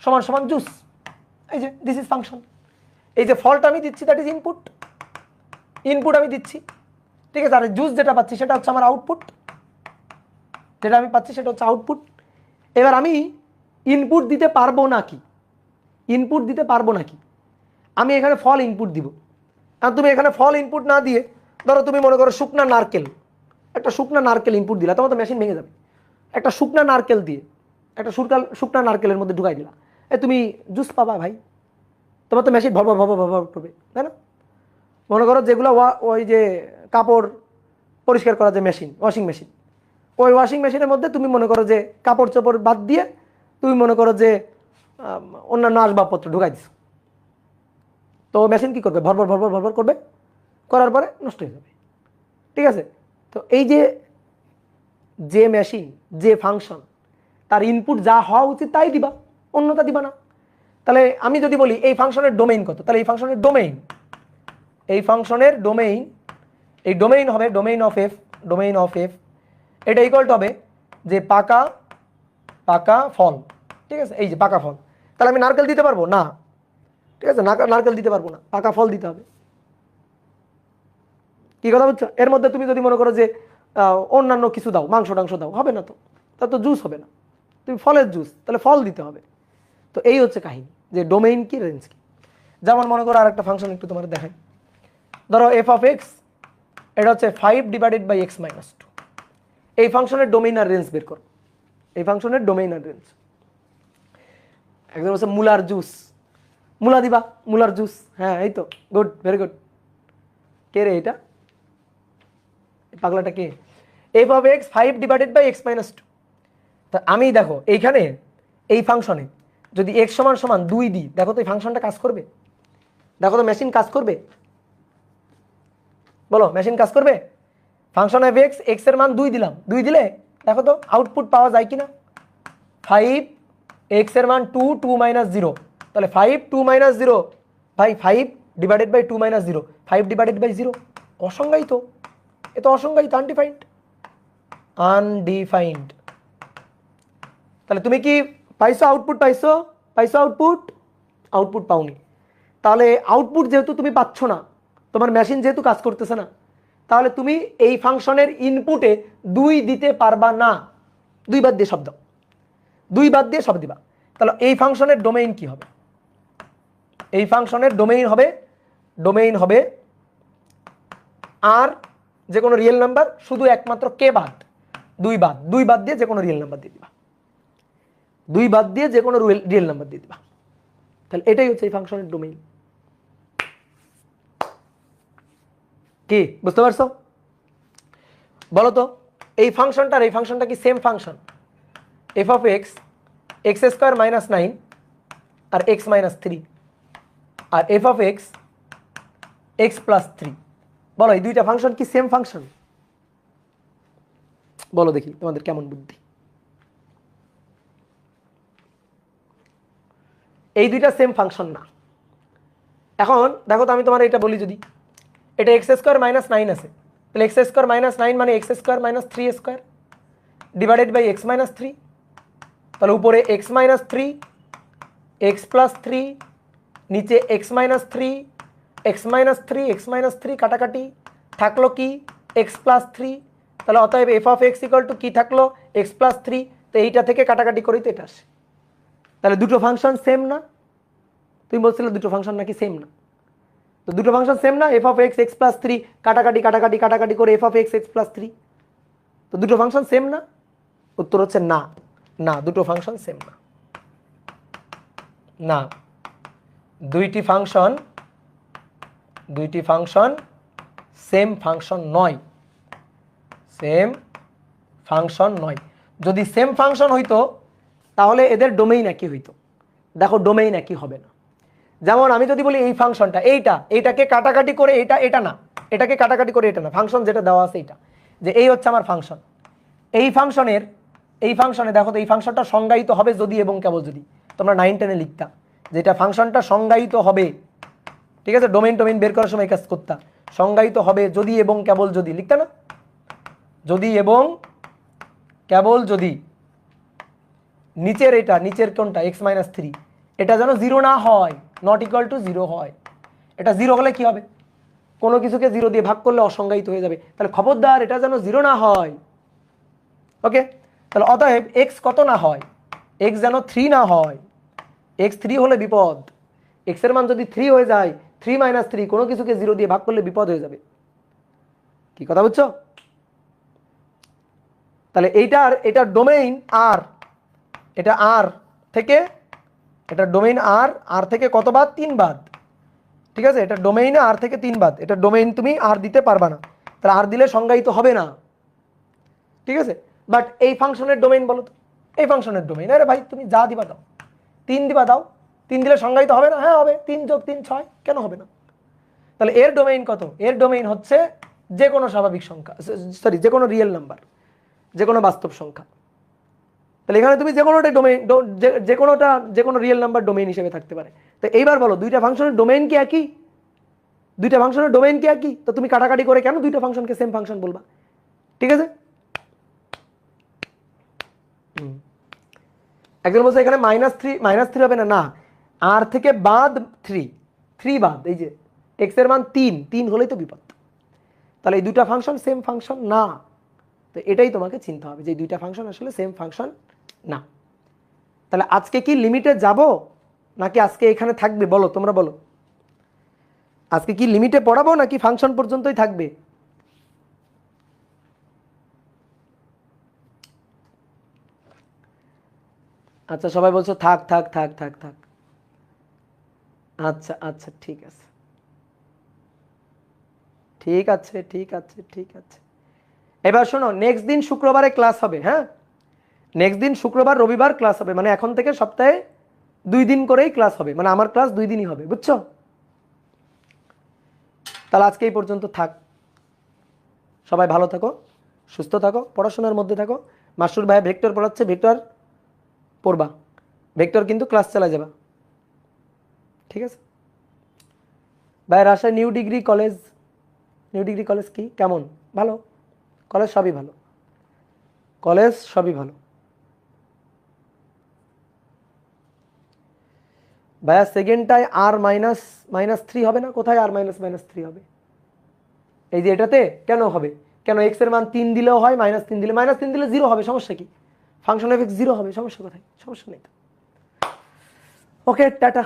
সমান সমান জুস, এই যে দিস ইজ ফাংশন। এই যে ফলটা আমি দিচ্ছি দ্যাট ইজ ইনপুট আমি দিচ্ছি, ঠিক আছে। আর জুস যেটা পাচ্ছি সেটা হচ্ছে আমার আউটপুট, যেটা আমি পাচ্ছি সেটা হচ্ছে আউটপুট। এবার আমি ইনপুট দিতে পারবো নাকি, আমি এখানে ফল ইনপুট দিব। আর তুমি এখানে ফল ইনপুট না দিয়ে ধরো তুমি মনে করো শুকনা নারকেল, একটা শুকনা নারকেল ইনপুট দিলা, তোমার তো মেশিন ভেঙে যাবে। একটা শুকনা নারকেল দিয়ে একটা শুকনা নারকেলের মধ্যে ঢুকাই দিলা, তুমি জুস পাবা ভাই, তোমার তো মেশিন ভর করবে, তাই না? মনে করো যেগুলো ওই যে কাপড় পরিষ্কার করা যে মেশিন, ওয়াশিং মেশিন, ওই ওয়াশিং মেশিনের মধ্যে তুমি মনে করো যে কাপড় চোপড় বাদ দিয়ে তুমি মনে করো যে অন্যান্য আসবাবপত্র ঢুকাই দিছো, তো মেশিন কি করবে? ভরভর করবে, করার পরে নষ্ট হয়ে যাবে, ঠিক আছে। তো এই যে মেশিন, যে ফাংশন, তার ইনপুট যা হওয়া উচিত তাই দিবা, অন্যটা দিবা না। তাহলে আমি যদি বলি এই ফাংশনের ডোমেইন কত, তাহলে এই ফাংশনের ডোমেইন এই ডোমেইন হবে ডোমেইন অফ এফ, এটা ইকুয়াল টু হবে যে পাকা ফল, ঠিক আছে, এই যে পাকা ফল। তাহলে আমি নারকেল দিতে পারবো না, ঠিক আছে, নারকেল দিতে পারবো না, পাকা ফল দিতে হবে। কি কথা বুঝছো? এর মধ্যে তুমি যদি মনে করো যে অন্যান্য কিছু দাও, মাংস টাংস দাও, হবে না, তো তা তো জুস হবে না, তুমি ফলের জুস, তাহলে ফল দিতে হবে। তো এই হচ্ছে কাহিনী যে ডোমেইন কি, রেঞ্জ কি। যেমন মনে করো আরেকটা ফাংশন একটু তোমার দেখাই, ধরো এফ অফ এক্স, এটা হচ্ছে 5 ডিভাইডেড বাই x মাইনাস 2। এই ফাংশনের ডোমেইন আর রেঞ্জ বের করো, এই ফাংশনের ডোমেইন আর রেঞ্জ। একদম হচ্ছে মুলার জুস, মুলা দিবা, মুলার জুস, হ্যাঁ এই তো, গুড, ভেরি গুড। কে রে এটা? পাগলাটা কে? F of X 5 divided by x minus 2। তা আমি দেখো এইখানে এই ফাংশনে যদি x সমান সমান 2 দিই, দেখো তো এই ফাংশনটা কাজ করবে? দেখো তো মেশিন কাজ করবে? বলো, মেশিন কাজ করবে? ফাংশন অফ এক্স, এক্স এর মান 2 দিলাম, 2 দিলে দেখো তো আউটপুট পাওয়া যায় কিনা? 5, এক্স এর মান 2, 2 মাইনাস 0, তাহলে 5, 2 মাইনাস 0, ভাই 5 divided by 2 minus 0, 5 divided by 0, অসংজ্ঞায়িত, এ তো অসংজ্ঞায়িত, আনডিফাইন্ড। তাহলে তুমি কি পাইছো? আউটপুট পাইছো? আউটপুট পাওনি। তাহলে আউটপুট যেহেতু তুমি পাচ্ছ না, তোমার মেশিন যেহেতু কাজ করতেছে না, তাহলে তুমি এই ফাংশনের ইনপুটে 2 দিতে পারবা না। 2 বাদ দিয়ে সব দাও, 2 বাদ দিয়ে সব দিবা। তাহলে এই ফাংশনের ডোমেইন কি হবে? এই ফাংশনের ডোমেইন হবে আর যে কোনো রিয়েল নাম্বার, শুধু একমাত্র কে বাদ? 2 বাদ দিয়ে যে কোনো রিয়েল নাম্বার দিয়ে দিবা, 2 বাদ দিয়ে যে কোনো রিয়েল নাম্বার দিয়ে দিবা। তাহলে এটাই হচ্ছে এই ফাংশনের ডোমেইন। কি বুঝতে পারছো? বলো তো এই ফাংশনটা আর এই ফাংশনটা কি same function? F of x, x square minus 9 আর এক্স মাইনাস 3, আর f of x, x plus 3। বলো এই দুইটা ফাংশন কি সেম ফাংশন? বলো দেখি তোমাদের কেমন বুদ্ধি। এই দুইটা সেম ফাংশন না। এখন দেখো তো আমি তোমার এটা বলি, যদি এটা এক্স স্কোয়ার মাইনাস 9 আছে, তাহলে এক্স স্কোয়ার মাইনাস 9 মানে x square minus 3 square divided by x minus 3। তাহলে উপরে এক্স মাইনাস 3, এক্স প্লাস 3, নিচে x minus 3, x minus 3, x minus 3 কাটাকাটি, থাকলো কি? X plus 3। তাহলে অতএব F of X equal two কি থাকলো? X plus 3। তো এইটা থেকে কাটাকাটি করেই তো এটা আসে। তাহলে দুটো ফাংশন সেম না? তুমি বলছিলে দুটো ফাংশন নাকি সেম না, তো দুটো ফাংশন সেম না, F of x x plus three কাটাকাটি কাটাকাটি কাটাকাটি করে F of x x plus three, তো দুটো ফাংশন সেম না? উত্তর হচ্ছে না, না দুটো ফাংশন সেম না, না দুইটি ফাংশন সেম ফাংশন নয়, সেম ফাংশন নয়। যদি সেম ফাংশন হইতো তাহলে এদের ডোমেইন একই হইতো, দেখো ডোমেইন একই হবে না। যেমন আমি যদি বলি এই ফাংশনটা এইটাকে কাটাকাটি করে এটা না, এটাকে কাটাকাটি করে এটা না, ফাংশন যেটা দেওয়া আছে এইটা, যে এই হচ্ছে আমার ফাংশন, এই ফাংশনে দেখো তো এই ফাংশনটা সংজ্ঞায়িত হবে যদি এবং কেবল যদি, তোমরা 9-10-এ লিখতা যেটা ফাংশনটা সংজ্ঞায়িত হবে, ঠিক আছে, ডোমেইন বের করার সময় কাজ করতা, সংজ্ঞায়িত হবে যদি এবং কেবল যদি, লিখতা না, যদি এবং কেবল যদি নিচের কোনটা x-3 এটা যেন 0 না হয়, নট ইকুয়াল টু 0 হয়। এটা 0 হলে কি হবে, কোনো কিছুকে 0 দিয়ে ভাগ করলে অসংজ্ঞায়িত হয়ে যাবে, তাহলে খবরদার এটা যেন 0 না হয়। ওকে, তাহলে অতএব x কত না হয়, x যেন 3 না হয়, x 3 হলে বিপদ, x এর মান যদি 3 হয়ে যায়, 3 - 3 কোনো কিছুকে 0 দিয়ে ভাগ করলে বিপদ হয়ে যাবে। কি কথা বুঝছো? তাহলে এটা ডোমেইন আর, এটা আর থেকে, এটা ডোমেইন আর থেকে কত বাদ, 3 বাদ, ঠিক আছে, এটা ডোমেইনে আর থেকে 3 বাদ, এটা ডোমেইন তুমি আর দিতে পারবা না, তাহলে আর দিলে সংজ্ঞায়িত হবে না, ঠিক আছে। বাট এই ফাংশনের ডোমেইন বলো তো, এই ফাংশনের ডোমেইন, আরে ভাই তুমি যা দিবা দাও, 3 দিবা দাও, 3 দিলে সংজ্ঞায়িত হবে না? হ্যাঁ হবে, 3 + 3 6, কেন হবে না? তাহলে এর ডোমেইন কত? এর ডোমেইন হচ্ছে যে কোনো স্বাভাবিক সংখ্যা, সরি যে কোনো রিয়েল নাম্বার, যে কোনো বাস্তব সংখ্যা। তাহলে এখানে তুমি যে কোনোটা ডোমেইন, যে কোনো রিয়েল নাম্বার ডোমেইন হিসেবে থাকতে পারে। তো এইবার বলো দুইটা ফাংশনের ডোমেইন কি একই? দুইটা ফাংশনের ডোমেইন কি একই? তো তুমি কাটাকাটি করে কেন দুইটা ফাংশনকে সেম ফাংশন বলবা? ঠিক আছে, একজন বলছে এখানে -3 হবে না, না আর থেকে বাদ 3 বাদ, এই যে এক্স এর মান 3 হলেই তো বিপদ, তাহলে এই দুইটা ফাংশন সেম ফাংশন না। তো এটাই তোমাকে চিন্তা হবে যে দুইটা ফাংশন আসলে সেম ফাংশন না। তাহলে আজকে কি লিমিটে যাব নাকি আজকে এখানে থাকবে, বলো তোমরা বলো, আজকে কি লিমিটে পড়াবো নাকি ফাংশন পর্যন্তই থাকবে? আচ্ছা সবাই বলছো থাক থাক থাক থাক থাক, আচ্ছা আচ্ছা ঠিক আছে ঠিক আছে ঠিক আছে ঠিক আছে। এবার শোনো, নেক্সট দিন শুক্রবারে ক্লাস হবে, হ্যাঁ নেক্সট দিন শুক্রবার রবিবার ক্লাস হবে, মানে এখন থেকে সপ্তাহে 2 দিন করেই ক্লাস হবে, মানে আমার ক্লাস 2 দিনই হবে, বুঝছো? তাহলে আজকে এই পর্যন্ত থাক, সবাই ভালো থাকো, সুস্থ থাকো, পড়াশোনার মধ্যে থাকো। মাসুর ভাই ভেক্টর পড়াচ্ছে, ভেক্টর পড়বা, ভেক্টর কিন্তু ক্লাস চালা যাবা, ঠিক আছে ভাই। রাজশাহী নিউ ডিগ্রি কলেজ কি কেমন? ভালো কলেজ, সবই ভালো কলেজ, সবই ভালো। ভাইয়া সেকেন্ডটায় আর -3 হবে না? কোথায় আর -3 হবে? এই যে এটাতে কেন হবে, কেন এক্স এর মান 3 দিলেও হয়, -3 দিলে, -3 দিলে 0 হবে, সমস্যা কি? ফাংশন অফ এক্স 0 হবে, সমস্যা কোথায়? সমস্যা নেই তো। ওকে টাটা।